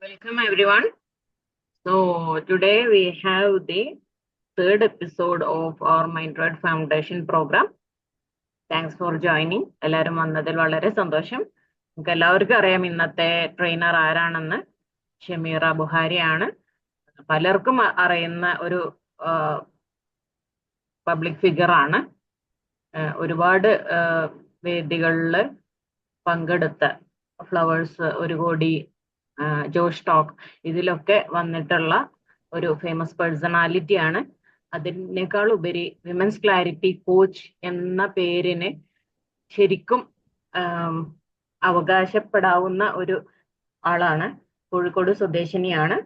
Welcome everyone. So today we have the third episode of our Mindred Foundation program. Thanks for joining. എല്ലാവരും വന്നതിൽ വളരെ സന്തോഷം. നമുക്ക് എല്ലാവർക്കും അറിയാം ഇന്നത്തെ ട്രെയിനർ ആരാണെന്ന്. ഷമീറ ബുഹാരിയാണ്. പലർക്കും അറിയുന്ന ഒരു പബ്ലിക് ഫിഗർ ആണ്. ഒരുപാട് വേദികളിൽ പങ്കെടുത്ത ഫ്ലവേഴ്സ്, ഒരു കോടി, ജോഷ് ടോക്ക്, ഇതിലൊക്കെ വന്നിട്ടുള്ള ഒരു ഫേമസ് പേഴ്സണാലിറ്റി ആണ്. അതിനേക്കാൾ ഉപരി വിമൻസ് ക്ലാരിറ്റി കോച്ച് എന്ന പേരിന് ശരിക്കും അവകാശപ്പെടാവുന്ന ഒരു ആളാണ്. കോഴിക്കോട് സ്വദേശിനിയാണ്.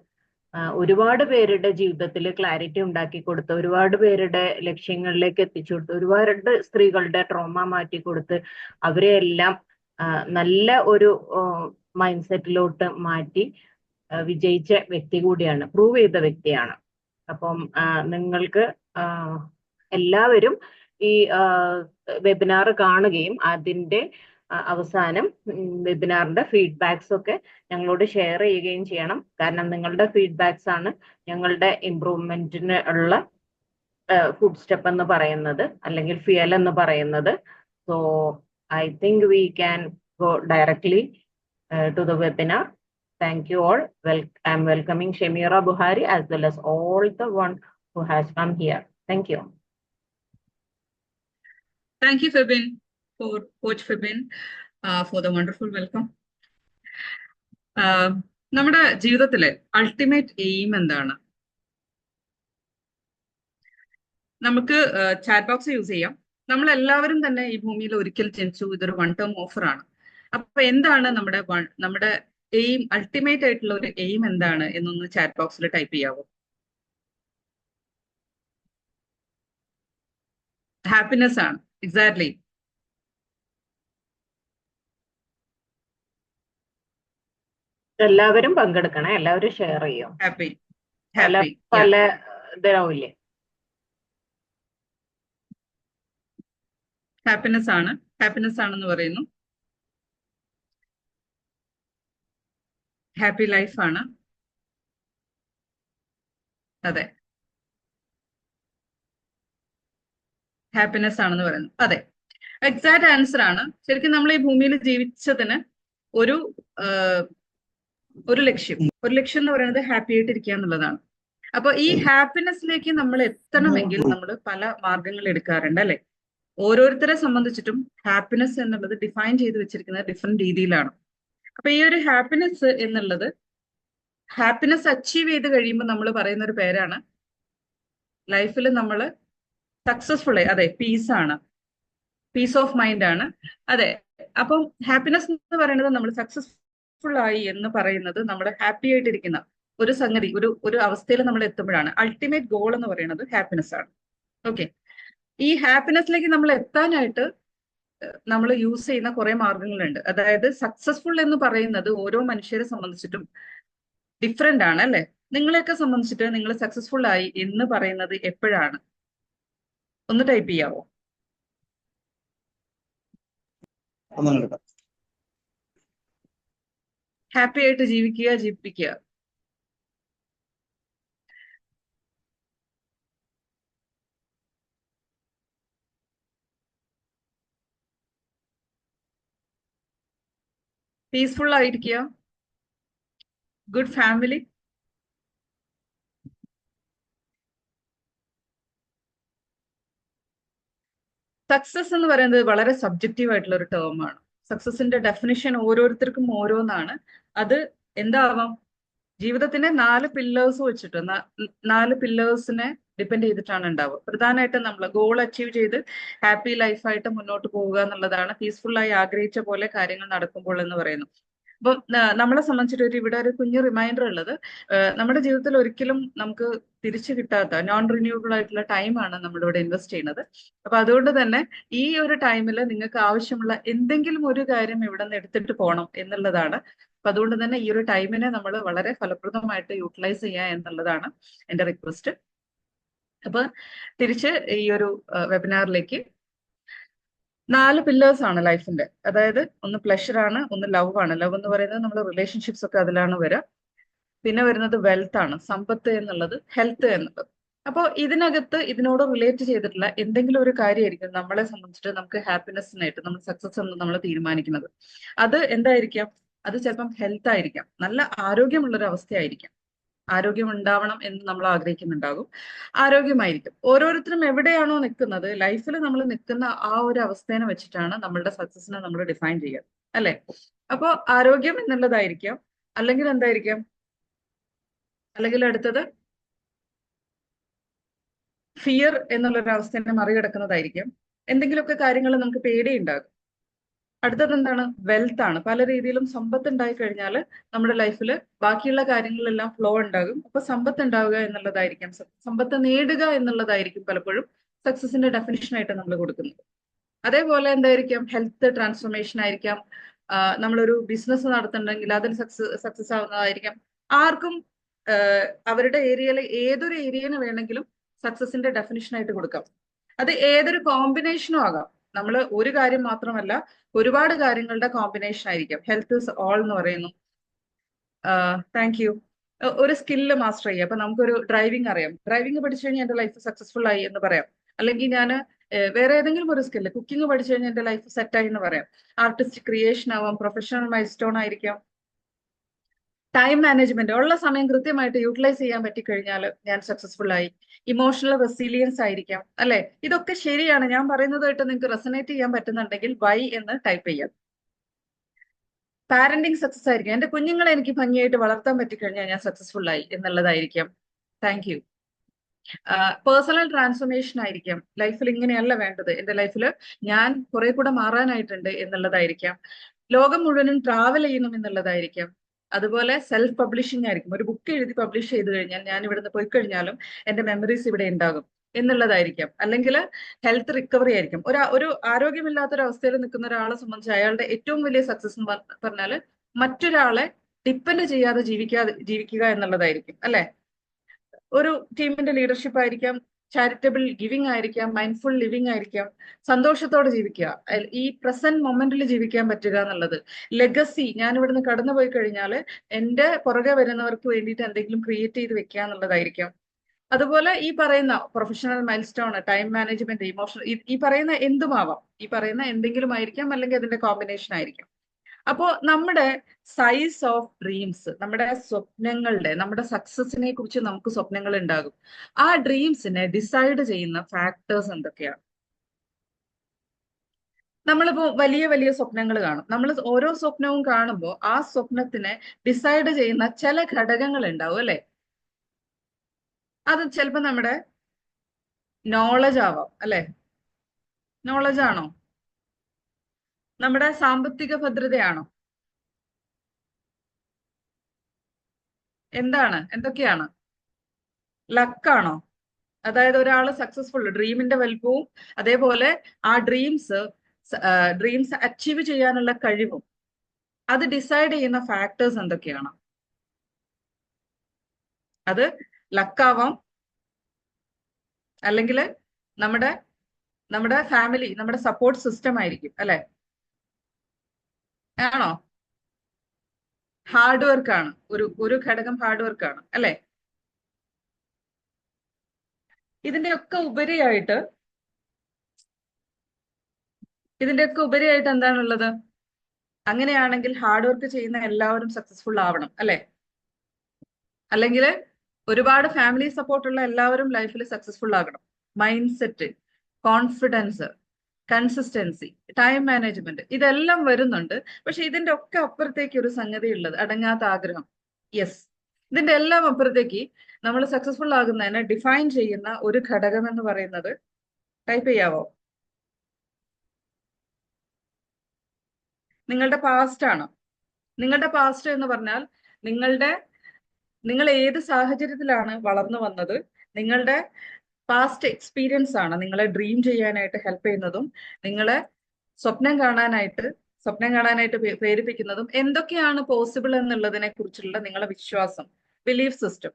ഒരുപാട് പേരുടെ ജീവിതത്തിൽ ക്ലാരിറ്റി ഉണ്ടാക്കി കൊടുത്ത്, ഒരുപാട് പേരുടെ ലക്ഷ്യങ്ങളിലേക്ക് എത്തിച്ചു കൊടുത്ത്, ഒരുപാട് സ്ത്രീകളുടെ ട്രോമ മാറ്റി കൊടുത്ത് അവരെ എല്ലാം നല്ല ഒരു മൈൻഡ് സെറ്റിലോട്ട് മാറ്റി വിജയിച്ച വ്യക്തി കൂടിയാണ്, പ്രൂവ് ചെയ്ത വ്യക്തിയാണ്. അപ്പം നിങ്ങൾക്ക് എല്ലാവരും ഈ വെബിനാർ കാണുകയും അതിൻ്റെ അവസാനം വെബിനാറിന്റെ ഫീഡ്ബാക്സ് ഒക്കെ ഞങ്ങളോട് ഷെയർ ചെയ്യുകയും ചെയ്യണം. കാരണം നിങ്ങളുടെ ഫീഡ്ബാക്സ് ആണ് ഞങ്ങളുടെ ഇംപ്രൂവ്മെന്റിന് ഉള്ള ഫുഡ് സ്റ്റെപ്പ് എന്ന് പറയുന്നത്, അല്ലെങ്കിൽ ഫിയൽ എന്ന് പറയുന്നത്. So I think we can go directly to the webinar. Thank you all. I'm welcoming Shamira Buhari as well as all the one who has come here. Thank you. Thank you, Febin, for Coach Febin, for the wonderful welcome. നമ്മുടെ ജീവിതത്തിലെ ultimate aim എന്താണ്? നമുക്ക് chat box use ചെയ്യാം. നമ്മൾ എല്ലാവരും തന്നെ ഈ ഭൂമിയിൽ ഒരിക്കൽ ജനിച്ചു. ഇതൊരു വൺ ടേം ഓഫർ ആണ്. അപ്പൊ എന്താണ് നമ്മുടെ എയിം, അൾട്ടിമേറ്റ് ആയിട്ടുള്ള ഒരു എയിം എന്താണ് എന്നൊന്ന് ചാറ്റ് ബോക്സിൽ ടൈപ്പ് ചെയ്യാവോ? ഹാപ്പിനെസ് ആണ്. എക്സാക്ട്ലി. എല്ലാവരും പങ്കെടുക്കണം, എല്ലാവരും ഷെയർ ചെയ്യും. ഹാപ്പി പല ഇതാവില്ലേ? ഹാപ്പിനെസ് ആണെന്ന് പറയുന്നു. ഹാപ്പി ലൈഫ് ആണ്. അതെ, ഹാപ്പിനെസ് ആണെന്ന് പറയുന്നു. അതെ, എക്സാക്ട് ആൻസർ ആണ്. ശരിക്കും നമ്മൾ ഈ ഭൂമിയിൽ ജീവിച്ചതിന് ഒരു ലക്ഷ്യം എന്ന് പറയുന്നത് ഹാപ്പി ആയിട്ടിരിക്കുക എന്നുള്ളതാണ്. അപ്പൊ ഈ ഹാപ്പിനെസ്സിലേക്ക് നമ്മൾ എത്തണമെങ്കിൽ നമ്മൾ പല മാർഗങ്ങൾ എടുക്കാറുണ്ട്, അല്ലെ? ഓരോരുത്തരെ സംബന്ധിച്ചിട്ടും ഹാപ്പിനെസ് എന്നുള്ളത് ഡിഫൈൻ ചെയ്ത് വെച്ചിരിക്കുന്നത് ഡിഫറെന്റ് രീതിയിലാണ്. അപ്പൊ ഈ ഒരു ഹാപ്പിനെസ് എന്നുള്ളത്, ഹാപ്പിനെസ് അച്ചീവ് ചെയ്ത് കഴിയുമ്പോൾ നമ്മൾ പറയുന്ന ഒരു പേരാണ് ലൈഫിൽ നമ്മൾ സക്സസ്ഫുൾ ആയി. അതെ, പീസ് ഓഫ് മൈൻഡ് ആണ്. അതെ, അപ്പം ഹാപ്പിനെസ് എന്ന് പറയുന്നത് നമ്മൾ സക്സസ്ഫുൾ ആയി എന്ന് പറയുന്നത് നമ്മൾ ഹാപ്പി ആയിട്ടിരിക്കുന്ന ഒരു സംഗതി, ഒരു അവസ്ഥയിൽ നമ്മൾ എത്തുമ്പോഴാണ്. അൾട്ടിമേറ്റ് ഗോൾ എന്ന് പറയുന്നത് ഹാപ്പിനെസ് ആണ്. ഓക്കെ, ഈ ഹാപ്പിനെസ്സിലേക്ക് നമ്മൾ എത്താനായിട്ട് നമ്മൾ യൂസ് ചെയ്യുന്ന കുറെ മാർഗങ്ങളുണ്ട്. അതായത് സക്സസ്ഫുൾ എന്ന് പറയുന്നത് ഓരോ മനുഷ്യരെ സംബന്ധിച്ചിട്ടും ഡിഫറെന്റ് ആണ്, അല്ലെ? നിങ്ങളെയൊക്കെ സംബന്ധിച്ചിട്ട് നിങ്ങൾ സക്സസ്ഫുൾ ആയി എന്ന് പറയുന്നത് എപ്പോഴാണ്? ഒന്ന് ടൈപ്പ് ചെയ്യാവോ? ഹാപ്പി ആയിട്ട് ജീവിപ്പിക്കുക. പീസ്ഫുൾ ആയിരിക്കുക. Good family. സക്സസ് എന്ന് പറയുന്നത് വളരെ സബ്ജക്റ്റീവ് ആയിട്ടുള്ള ഒരു ടേം ആണ്. സക്സസിന്റെ ഡെഫിനിഷൻ ഓരോരുത്തർക്കും ഓരോന്നാണ്. അത് എന്താവാം? ജീവിതത്തിന്റെ 4 പില്ലേഴ്സ് വെച്ചിട്ട്, 4 പില്ലേഴ്സിനെ ഡിപ്പെൻഡ് ചെയ്തിട്ടാണ് ഉണ്ടാവുക. പ്രധാനമായിട്ടും നമ്മൾ ഗോൾ അച്ചീവ് ചെയ്ത് ഹാപ്പി ലൈഫായിട്ട് മുന്നോട്ട് പോവുക എന്നുള്ളതാണ് പീസ്ഫുൾ ആയി ആഗ്രഹിച്ച പോലെ കാര്യങ്ങൾ നടക്കുമ്പോൾ എന്ന് പറയുന്നു. അപ്പൊ നമ്മളെ സംബന്ധിച്ചിട്ട് ഇവിടെ ഒരു കുഞ്ഞു റിമൈൻഡർ ഉള്ളത്, നമ്മുടെ ജീവിതത്തിൽ ഒരിക്കലും നമുക്ക് തിരിച്ചു കിട്ടാത്ത നോൺ റിന്യൂവബിൾ ആയിട്ടുള്ള ടൈമാണ് നമ്മളിവിടെ ഇൻവെസ്റ്റ് ചെയ്യുന്നത്. അപ്പൊ അതുകൊണ്ട് തന്നെ ഈ ഒരു ടൈമിൽ നിങ്ങൾക്ക് ആവശ്യമുള്ള എന്തെങ്കിലും ഒരു കാര്യം ഇവിടെ നിന്ന് എടുത്തിട്ട് പോകണം എന്നുള്ളതാണ്. അപ്പൊ അതുകൊണ്ട് തന്നെ ഈ ഒരു ടൈമിനെ നമ്മൾ വളരെ ഫലപ്രദമായിട്ട് യൂട്ടിലൈസ് ചെയ്യുക എന്നുള്ളതാണ് എൻ്റെ റിക്വസ്റ്റ്. അപ്പൊ തിരിച്ച് ഈ ഒരു വെബിനാറിലേക്ക് 4 പില്ലേഴ്സ് ആണ് ലൈഫിന്റെ. അതായത് ഒന്ന് പ്ലഷർ ആണ്, ഒന്ന് ലവ് ആണ്. ലവ് എന്ന് പറയുന്നത് നമ്മൾ റിലേഷൻഷിപ്സ് ഒക്കെ അതിലാണ് വരിക. പിന്നെ വരുന്നത് വെൽത്ത് ആണ്, സമ്പത്ത് എന്നുള്ളത്, ഹെൽത്ത് എന്നുള്ളത്. അപ്പോൾ ഇതിനകത്ത് ഇതിനോട് റിലേറ്റ് ചെയ്തിട്ടുള്ള എന്തെങ്കിലും ഒരു കാര്യമായിരിക്കും നമ്മളെ സംബന്ധിച്ചിട്ട് നമുക്ക് ഹാപ്പിനെസ്സിനായിട്ട് നമ്മൾ സക്സസ് എന്ന് നമ്മൾ തീരുമാനിക്കുന്നത്. അത് എന്തായിരിക്കാം? അത് ചിലപ്പം ഹെൽത്ത് ആയിരിക്കാം, നല്ല ആരോഗ്യമുള്ള ഒരു അവസ്ഥയായിരിക്കാം. ആരോഗ്യം ഉണ്ടാവണം എന്ന് നമ്മൾ ആഗ്രഹിക്കുന്നുണ്ടാകും. ആരോഗ്യമായിരിക്കും. ഓരോരുത്തരും എവിടെയാണോ നിൽക്കുന്നത്, ലൈഫിൽ നമ്മൾ നിൽക്കുന്ന ആ ഒരു അവസ്ഥേനെ വെച്ചിട്ടാണ് നമ്മളുടെ സക്സസിനെ നമ്മൾ ഡിഫൈൻ ചെയ്യുക, അല്ലെ? അപ്പോ ആരോഗ്യം എന്നുള്ളതായിരിക്കാം. അല്ലെങ്കിൽ എന്തായിരിക്കാം? അല്ലെങ്കിൽ അടുത്തത് ഫിയർ എന്നുള്ളൊരു അവസ്ഥയെ മറികടക്കുന്നതായിരിക്കും. എന്തെങ്കിലുമൊക്കെ കാര്യങ്ങൾ നമുക്ക് പേടിയുണ്ടാകും. അടുത്തത് എന്താണ്? വെൽത്ത് ആണ്. പല രീതിയിലും സമ്പത്ത് ഉണ്ടായി കഴിഞ്ഞാൽ നമ്മുടെ ലൈഫിൽ ബാക്കിയുള്ള കാര്യങ്ങളെല്ലാം ഫ്ലോ ഉണ്ടാകും. അപ്പൊ സമ്പത്ത് ഉണ്ടാവുക എന്നുള്ളതായിരിക്കും, സമ്പത്ത് നേടുക എന്നുള്ളതായിരിക്കും പലപ്പോഴും സക്സസിന്റെ ഡെഫിനിഷൻ ആയിട്ട് നമ്മൾ കൊടുക്കുന്നത്. അതേപോലെ എന്തായിരിക്കാം? ഹെൽത്ത് ട്രാൻസ്ഫോർമേഷൻ ആയിരിക്കാം. നമ്മളൊരു ബിസിനസ് നടത്തുന്നുണ്ടെങ്കിൽ അതിൽ സക്സസ് ആവുന്നതായിരിക്കാം. ആർക്കും അവരുടെ ഏരിയയിലെ ഏതൊരു ഏരിയന് വേണമെങ്കിലും സക്സസിന്റെ ഡെഫിനിഷൻ ആയിട്ട് കൊടുക്കാം. അത് ഏതൊരു കോമ്പിനേഷനും ആകാം. നമ്മൾ ഒരു കാര്യം മാത്രമല്ല, ഒരുപാട് കാര്യങ്ങളുടെ കോമ്പിനേഷൻ ആയിരിക്കാം. ഹെൽത്ത് ഇസ് ഓൾ എന്ന് പറയുന്നു. Thank you. ഒരു സ്കില്ല് മാസ്റ്റർ ചെയ്യുക. അപ്പൊ നമുക്കൊരു ഡ്രൈവിംഗ് അറിയാം, ഡ്രൈവിംഗ് പഠിച്ചു കഴിഞ്ഞാൽ എന്റെ ലൈഫ് സക്സസ്ഫുൾ ആയി എന്ന് പറയാം. അല്ലെങ്കിൽ ഞാൻ വേറെ ഏതെങ്കിലും ഒരു സ്കില്ല്, കുക്കിംഗ് പഠിച്ചു കഴിഞ്ഞാൽ എന്റെ ലൈഫ് സെറ്റ് ആയി എന്ന് പറയാം. ആർട്ടിസ്റ്റ് ക്രിയേഷൻ ആവാം, പ്രൊഫഷണൽ മൈൽ സ്റ്റോൺ ആയിരിക്കാം. ടൈം മാനേജ്മെന്റ്, ഉള്ള സമയം കൃത്യമായിട്ട് യൂട്ടിലൈസ് ചെയ്യാൻ പറ്റിക്കഴിഞ്ഞാൽ ഞാൻ സക്സസ്ഫുൾ ആയി. ഇമോഷണൽ റെസിലിയൻസ് ആയിരിക്കാം, അല്ലെ? ഇതൊക്കെ ശരിയാണ്. ഞാൻ പറയുന്നതായിട്ട് നിങ്ങൾക്ക് റെസനേറ്റ് ചെയ്യാൻ പറ്റുന്നുണ്ടെങ്കിൽ വൈ എന്ന് ടൈപ്പ് ചെയ്യാം. പാരന്റിങ് സക്സസ് ആയിരിക്കും. എന്റെ കുഞ്ഞുങ്ങളെ എനിക്ക് ഭംഗിയായിട്ട് വളർത്താൻ പറ്റിക്കഴിഞ്ഞാൽ ഞാൻ സക്സസ്ഫുൾ ആയി എന്നുള്ളതായിരിക്കാം. Thank you. പേഴ്സണൽ ട്രാൻസ്ഫോർമേഷൻ ആയിരിക്കാം. ലൈഫിൽ ഇങ്ങനെയല്ല വേണ്ടത്, എന്റെ ലൈഫിൽ ഞാൻ കുറെ കൂടെ മാറാനായിട്ടുണ്ട് എന്നുള്ളതായിരിക്കാം. ലോകം മുഴുവനും ട്രാവൽ ചെയ്യണം എന്നുള്ളതായിരിക്കാം. അതുപോലെ സെൽഫ് പബ്ലിഷിംഗ് ആയിരിക്കും. ഒരു ബുക്ക് എഴുതി പബ്ലിഷ് ചെയ്ത് കഴിഞ്ഞാൽ ഞാൻ ഇവിടുന്ന് പോയി കഴിഞ്ഞാലും എന്റെ മെമ്മറീസ് ഇവിടെ ഉണ്ടാകും എന്നുള്ളതായിരിക്കാം. അല്ലെങ്കിൽ ഹെൽത്ത് റിക്കവറി ആയിരിക്കും. ഒരു ആരോഗ്യമില്ലാത്തൊരു അവസ്ഥയിൽ നിൽക്കുന്ന ഒരാളെ സംബന്ധിച്ച് അയാളുടെ ഏറ്റവും വലിയ സക്സസ് എന്ന് പറഞ്ഞാൽ മറ്റൊരാളെ ഡിപ്പെൻഡ് ചെയ്യാതെ ജീവിക്കുക എന്നുള്ളതായിരിക്കും, അല്ലെ? ഒരു ടീമിന്റെ ലീഡർഷിപ്പ് ആയിരിക്കാം, ചാരിറ്റബിൾ ഗിവിംഗ് ആയിരിക്കാം, മൈൻഡ്ഫുൾ ലിവിംഗ് ആയിരിക്കാം. സന്തോഷത്തോടെ ജീവിക്കുക, ഈ പ്രസന്റ് മൊമെന്റിൽ ജീവിക്കാൻ പറ്റുക എന്നുള്ളത്. ലെഗസി, ഞാൻ ഇവിടുന്ന് കടന്നുപോയി കഴിഞ്ഞാൽ എന്റെ പുറകെ വരുന്നവർക്ക് വേണ്ടിയിട്ട് എന്തെങ്കിലും ക്രിയേറ്റ് ചെയ്ത് വെക്കുക എന്നുള്ളതായിരിക്കാം. അതുപോലെ ഈ പറയുന്ന professional mile stone, time management, emotional, ഈ പറയുന്ന എന്തുമാവാം. ഈ പറയുന്ന എന്തെങ്കിലും ആയിരിക്കാം, അല്ലെങ്കിൽ അതിന്റെ കോമ്പിനേഷൻ ആയിരിക്കാം. അപ്പോ നമ്മുടെ സൈസ് ഓഫ് ഡ്രീംസ്, നമ്മുടെ സ്വപ്നങ്ങളുടെ, നമ്മുടെ സക്സസിനെ കുറിച്ച് നമുക്ക് സ്വപ്നങ്ങൾ ഉണ്ടാകും. ആ ഡ്രീംസിനെ ഡിസൈഡ് ചെയ്യുന്ന ഫാക്ടേഴ്സ് എന്തൊക്കെയാണ്? നമ്മളിപ്പോ വലിയ വലിയ സ്വപ്നങ്ങൾ കാണും. നമ്മൾ ഓരോ സ്വപ്നവും കാണുമ്പോൾ ആ സ്വപ്നത്തിനെ ഡിസൈഡ് ചെയ്യുന്ന ചില ഘടകങ്ങൾ ഉണ്ടാവും, അല്ലെ? അത് ചിലപ്പോൾ നമ്മുടെ നോളജ് ആവാം, അല്ലെ? നോളജ് ആണോ? നമ്മുടെ സാമ്പത്തിക ഭദ്രതയാണോ? എന്താണ്? എന്തൊക്കെയാണ്? ലക്കാണോ? അതായത് ഒരാൾ സക്സസ്ഫുൾ, ഡ്രീമിന്റെ വലുപ്പവും അതേപോലെ ആ ഡ്രീംസ് അച്ചീവ് ചെയ്യാനുള്ള കഴിവും, അത് ഡിസൈഡ് ചെയ്യുന്ന ഫാക്ടേഴ്സ് എന്തൊക്കെയാണ്? അത് ലക്കാവാം, അല്ലെങ്കിൽ നമ്മുടെ ഫാമിലി, നമ്മുടെ സപ്പോർട്ട് സിസ്റ്റം ആയിരിക്കും, അല്ലെ? ആണോ? ഹാർഡ് വർക്ക് ആണ്. ഒരു ഘടകം ഹാർഡ് വർക്ക് ആണ്, അല്ലെ? ഇതിന്റെയൊക്കെ ഉപരിയായിട്ട് എന്താണുള്ളത്? അങ്ങനെയാണെങ്കിൽ ഹാർഡ് വർക്ക് ചെയ്യുന്ന എല്ലാവരും സക്സസ്ഫുൾ ആവണം, അല്ലെ? അല്ലെങ്കിൽ ഒരുപാട് ഫാമിലി സപ്പോർട്ടുള്ള എല്ലാവരും ലൈഫിൽ സക്സസ്ഫുൾ ആകണം. Mind set, confidence, consistency, time management, ഇതെല്ലാം വരുന്നുണ്ട്. പക്ഷെ ഇതിന്റെ ഒക്കെ അപ്പുറത്തേക്ക് ഒരു സംഗതി ഉള്ളത്, അടങ്ങാത്ത ആഗ്രഹം. യെസ്, ഇതിന്റെ എല്ലാം അപ്പുറത്തേക്ക് നമ്മൾ സക്സസ്ഫുൾ ആകുന്നതിനെ ഡിഫൈൻ ചെയ്യുന്ന ഒരു ഘടകം എന്ന് പറയുന്നത്, ടൈപ്പ് ചെയ്യാവോ? നിങ്ങളുടെ പാസ്റ്റ് ആണ്. നിങ്ങളുടെ പാസ്റ്റ് എന്ന് പറഞ്ഞാൽ നിങ്ങൾ ഏത് സാഹചര്യത്തിലാണ് വളർന്നു വന്നത്, നിങ്ങളുടെ പാസ്റ്റ് എക്സ്പീരിയൻസ് ആണ് നിങ്ങളെ ഡ്രീം ചെയ്യാനായിട്ട് ഹെൽപ്പ് ചെയ്യുന്നതും നിങ്ങളെ സ്വപ്നം കാണാനായിട്ട് പ്രേരിപ്പിക്കുന്നതും. എന്തൊക്കെയാണ് പോസിബിൾ എന്നുള്ളതിനെ കുറിച്ചുള്ള നിങ്ങളുടെ വിശ്വാസം, ബിലീഫ് സിസ്റ്റം,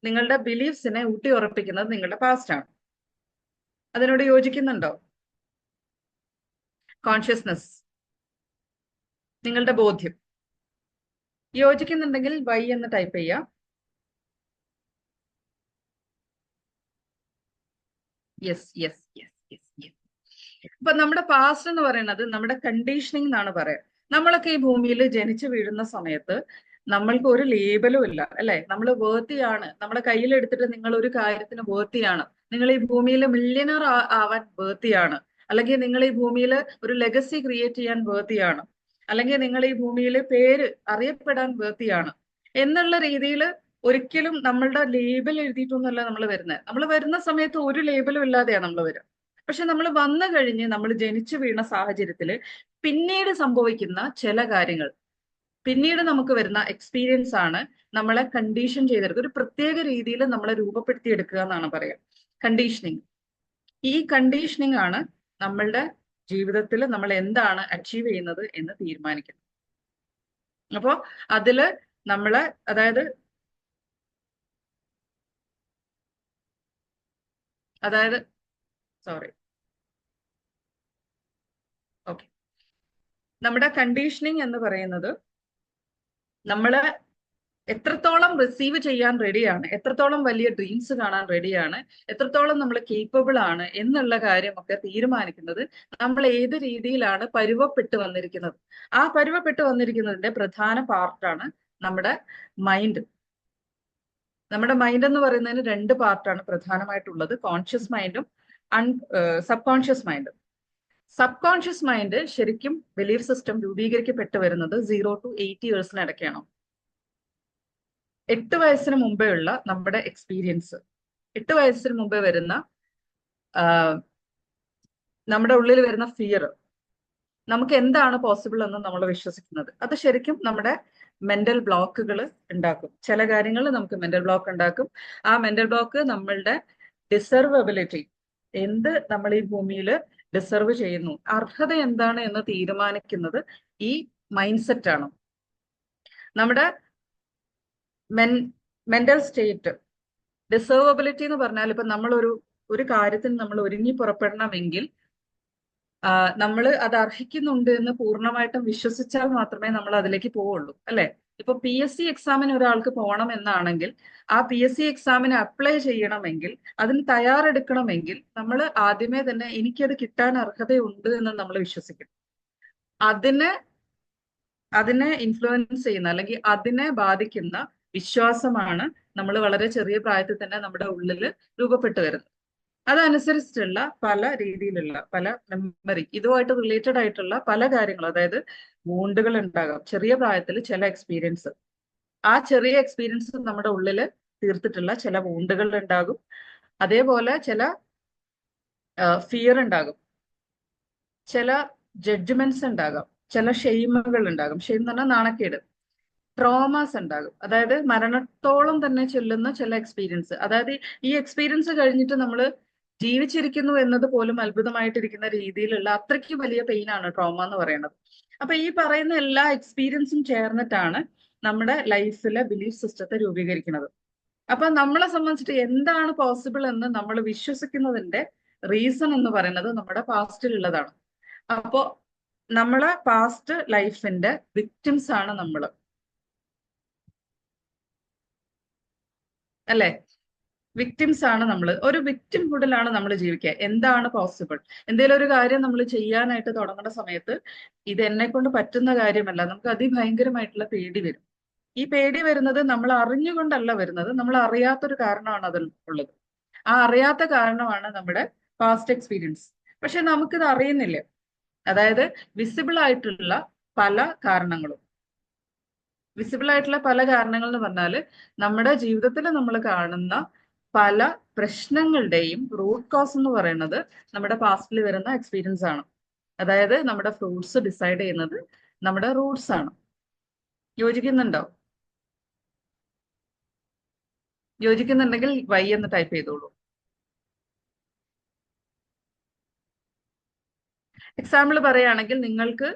നിങ്ങളുടെ ബിലീഫ്സിനെ ഊട്ടി ഉറപ്പിക്കുന്നത് നിങ്ങളുടെ പാസ്റ്റ് ആണ്. അതിനോട് യോജിക്കുന്നുണ്ടോ? കോൺഷ്യസ്നസ്, നിങ്ങളുടെ ബോധ്യം. യോജിക്കുന്നുണ്ടെങ്കിൽ വൈ എന്ന് ടൈപ്പ് ചെയ്യാം. Yes yes yes yes yes. അപ്പൊ നമ്മുടെ പാസ്റ്റ് എന്ന് പറയുന്നത് നമ്മുടെ കണ്ടീഷനിങ് എന്നാണ് പറയാം. നമ്മളൊക്കെ ഈ ഭൂമിയിൽ ജനിച്ചു വീഴുന്ന സമയത്ത് നമ്മൾക്ക് ഒരു ലേബലും ഇല്ല, അല്ലെ? നമ്മൾ വേർത്തിയാണ്. നമ്മുടെ കയ്യിലെടുത്തിട്ട് നിങ്ങൾ ഒരു കാര്യത്തിന് വേർത്തിയാണ്, നിങ്ങൾ ഈ ഭൂമിയിൽ മില്യണർ ആവാൻ വേർത്തിയാണ്, അല്ലെങ്കിൽ നിങ്ങൾ ഈ ഭൂമിയിൽ ഒരു ലെഗസി ക്രിയേറ്റ് ചെയ്യാൻ വേർത്തിയാണ്, അല്ലെങ്കിൽ നിങ്ങൾ ഈ ഭൂമിയിൽ പേര് അറിയപ്പെടാൻ വേർത്തിയാണ് എന്നുള്ള രീതിയിൽ ഒരിക്കലും നമ്മളുടെ ലേബൽ എഴുതിയിട്ടൊന്നുമല്ല നമ്മൾ വരുന്നത്. നമ്മൾ വരുന്ന സമയത്ത് ഒരു ലേബലും ഇല്ലാതെയാണ് നമ്മൾ വരിക. പക്ഷെ നമ്മൾ വന്നു കഴിഞ്ഞ് നമ്മൾ ജനിച്ചു വീണ സാഹചര്യത്തിൽ പിന്നീട് സംഭവിക്കുന്ന ചില കാര്യങ്ങൾ, പിന്നീട് നമുക്ക് വരുന്ന എക്സ്പീരിയൻസ് ആണ് നമ്മളെ കണ്ടീഷൻ ചെയ്തെടുക്കുക, ഒരു പ്രത്യേക രീതിയിൽ നമ്മളെ രൂപപ്പെടുത്തിയെടുക്കുക എന്നാണ് പറയാം കണ്ടീഷനിങ്. ഈ കണ്ടീഷനിങ് ആണ് നമ്മളുടെ ജീവിതത്തിൽ നമ്മൾ എന്താണ് അച്ചീവ് ചെയ്യുന്നത് എന്ന് തീരുമാനിക്കുന്നത്. അപ്പോ അതില് നമ്മളെ അതായത് സോറി ഓക്കെ, നമ്മുടെ കണ്ടീഷനിങ് എന്ന് പറയുന്നത് നമ്മൾ എത്രത്തോളം റിസീവ് ചെയ്യാൻ റെഡിയാണ്, എത്രത്തോളം വലിയ ഡ്രീംസ് കാണാൻ റെഡിയാണ്, എത്രത്തോളം നമ്മൾ കേപ്പബിൾ ആണ് എന്നുള്ള കാര്യമൊക്കെ തീരുമാനിക്കുന്നത് നമ്മൾ ഏത് രീതിയിലാണ് പരുവപ്പെട്ട് വന്നിരിക്കുന്നത്. ആ പരുവപ്പെട്ട് വന്നിരിക്കുന്നതിന്റെ പ്രധാന പാർട്ടാണ് നമ്മുടെ മൈൻഡ്. നമ്മുടെ മൈൻഡ് എന്ന് പറയുന്നതിന് രണ്ട് പാർട്ടാണ് പ്രധാനമായിട്ടുള്ളത്, കോൺഷ്യസ് മൈൻഡും സബ് കോൺഷ്യസ് മൈൻഡും. സബ് കോൺഷ്യസ് മൈൻഡ് ശരിക്കും ബിലീഫ് സിസ്റ്റം രൂപീകരിക്കപ്പെട്ട് വരുന്നത് 0 to 8 ഇയേഴ്സിനിടയ്ക്കാണ്. 8 വയസ്സിന് മുമ്പേ ഉള്ള നമ്മുടെ എക്സ്പീരിയൻസ്, 8 വയസ്സിന് മുമ്പേ വരുന്ന നമ്മുടെ ഉള്ളിൽ വരുന്ന ഫിയർ, നമുക്ക് എന്താണ് പോസിബിൾ എന്ന് നമ്മൾ വിശ്വസിക്കുന്നത്, അത് ശരിക്കും നമ്മുടെ മെന്റൽ ബ്ലോക്കുകൾ ഉണ്ടാക്കും. ചില കാര്യങ്ങൾ നമുക്ക് മെന്റൽ ബ്ലോക്ക് ഉണ്ടാക്കും. ആ മെന്റൽ ബ്ലോക്ക് നമ്മളുടെ ഡിസർവബിലിറ്റി, എന്ത് നമ്മൾ ഈ ഭൂമിയിൽ ഡിസർവ് ചെയ്യുന്നു, അർഹത എന്താണ് എന്ന് തീരുമാനിക്കുന്നത് ഈ മൈൻഡ് സെറ്റ് ആണ്. നമ്മുടെ മെന്റൽ സ്റ്റേറ്റ്, ഡിസർവബിലിറ്റി എന്ന് പറഞ്ഞാൽ ഇപ്പൊ നമ്മൾ ഒരു കാര്യത്തിന് നമ്മൾ ഒരുങ്ങി പുറപ്പെടണമെങ്കിൽ നമ്മൾ അത് അർഹിക്കുന്നുണ്ട് എന്ന് പൂർണ്ണമായിട്ടും വിശ്വസിച്ചാൽ മാത്രമേ നമ്മൾ അതിലേക്ക് പോവുള്ളൂ, അല്ലെ? ഇപ്പൊ PSC എക്സാമിന് ഒരാൾക്ക് പോകണം എന്നാണെങ്കിൽ ആ PSC എക്സാമിന് അപ്ലൈ ചെയ്യണമെങ്കിൽ, അതിന് തയ്യാറെടുക്കണമെങ്കിൽ നമ്മൾ ആദ്യമേ തന്നെ എനിക്കത് കിട്ടാൻ അർഹതയുണ്ട് എന്ന് നമ്മൾ വിശ്വസിക്കും. അതിനെ ഇൻഫ്ലുവൻസ് ചെയ്യുന്ന അല്ലെങ്കിൽ അതിനെ ബാധിക്കുന്ന വിശ്വാസമാണ് നമ്മൾ വളരെ ചെറിയ പ്രായത്തിൽ തന്നെ നമ്മുടെ ഉള്ളിൽ രൂപപ്പെട്ടു വരുന്നത്. അതനുസരിച്ചിട്ടുള്ള പല രീതിയിലുള്ള പല മെമ്മറി, ഇതുമായിട്ട് റിലേറ്റഡ് ആയിട്ടുള്ള പല കാര്യങ്ങളും, അതായത് വൂണ്ടുകൾ ഉണ്ടാകാം ചെറിയ പ്രായത്തിൽ, ചില എക്സ്പീരിയൻസ്, ആ ചെറിയ എക്സ്പീരിയൻസ് നമ്മുടെ ഉള്ളിൽ തീർത്തിട്ടുള്ള ചില വൂണ്ടുകൾ ഉണ്ടാകും. അതേപോലെ ചില ഫിയർ ഉണ്ടാകും, ചില ജഡ്ജ്മെന്റ്സ് ഉണ്ടാകാം, ചില ഷെയിമുകൾ ഉണ്ടാകും. ഷെയിം എന്ന് പറഞ്ഞാൽ നാണക്കേട്. ട്രോമാസ് ഉണ്ടാകും, അതായത് മരണത്തോളം തന്നെ ചെല്ലുന്ന ചില എക്സ്പീരിയൻസ്. അതായത് ഈ എക്സ്പീരിയൻസ് കഴിഞ്ഞിട്ട് നമ്മൾ ജീവിച്ചിരിക്കുന്നു എന്നത് പോലും അത്ഭുതമായിട്ടിരിക്കുന്ന രീതിയിലുള്ള അത്രയ്ക്ക് വലിയ പെയിനാണ് ട്രോമ എന്ന് പറയുന്നത്. അപ്പൊ ഈ പറയുന്ന എല്ലാ എക്സ്പീരിയൻസും ചേർന്നിട്ടാണ് നമ്മുടെ ലൈഫിലെ ബിലീഫ് സിസ്റ്റത്തെ രൂപീകരിക്കുന്നത്. അപ്പൊ നമ്മളെ സംബന്ധിച്ചിട്ട് എന്താണ് പോസിബിൾ എന്ന് നമ്മൾ വിശ്വസിക്കുന്നതിന്റെ റീസൺ എന്ന് പറയുന്നത് നമ്മുടെ പാസ്റ്റിലുള്ളതാണ്. അപ്പോ നമ്മളെ പാസ്റ്റ് ലൈഫിന്റെ വിക്ടിംസ് ആണ് നമ്മൾ, അല്ലെ? വിക്ടിംസ് ആണ് നമ്മൾ. ഒരു വിക്ടിംഹുഡിലാണ് നമ്മൾ ജീവിക്കുക. എന്താണ് പോസിബിൾ, എന്തെങ്കിലും ഒരു കാര്യം നമ്മൾ ചെയ്യാനായിട്ട് തുടങ്ങുന്ന സമയത്ത് ഇത് എന്നെ കൊണ്ട് പറ്റുന്ന കാര്യമല്ല, നമുക്ക് അതിഭയങ്കരമായിട്ടുള്ള പേടി വരും. ഈ പേടി വരുന്നത് നമ്മൾ അറിഞ്ഞുകൊണ്ടല്ല വരുന്നത്, നമ്മൾ അറിയാത്തൊരു കാരണമാണ് അതിൽ ഉള്ളത്. ആ അറിയാത്ത കാരണമാണ് നമ്മുടെ പാസ്റ്റ് എക്സ്പീരിയൻസ്. പക്ഷെ നമുക്കിത് അറിയുന്നില്ല. അതായത് വിസിബിൾ ആയിട്ടുള്ള പല കാരണങ്ങളും, വിസിബിൾ ആയിട്ടുള്ള പല കാരണങ്ങൾ എന്ന് പറഞ്ഞാൽ നമ്മുടെ ജീവിതത്തിൽ നമ്മൾ കാണുന്ന പല പ്രശ്നങ്ങളുടെയും റൂട്ട് കോസ് എന്ന് പറയുന്നത് നമ്മുടെ പാസ്റ്റിൽ വരുന്ന എക്സ്പീരിയൻസ് ആണ്. അതായത് നമ്മുടെ ഫ്രൂട്ട്സ് ഡിസൈഡ് ചെയ്യുന്നത് നമ്മുടെ റൂട്ട്സ് ആണ്. യോജിക്കുന്നുണ്ടോ? യോജിക്കുന്നുണ്ടെങ്കിൽ Y എന്ന് ടൈപ്പ് ചെയ്തോളൂ. എക്സാമ്പിൾ പറയുകയാണെങ്കിൽ, നിങ്ങൾക്ക്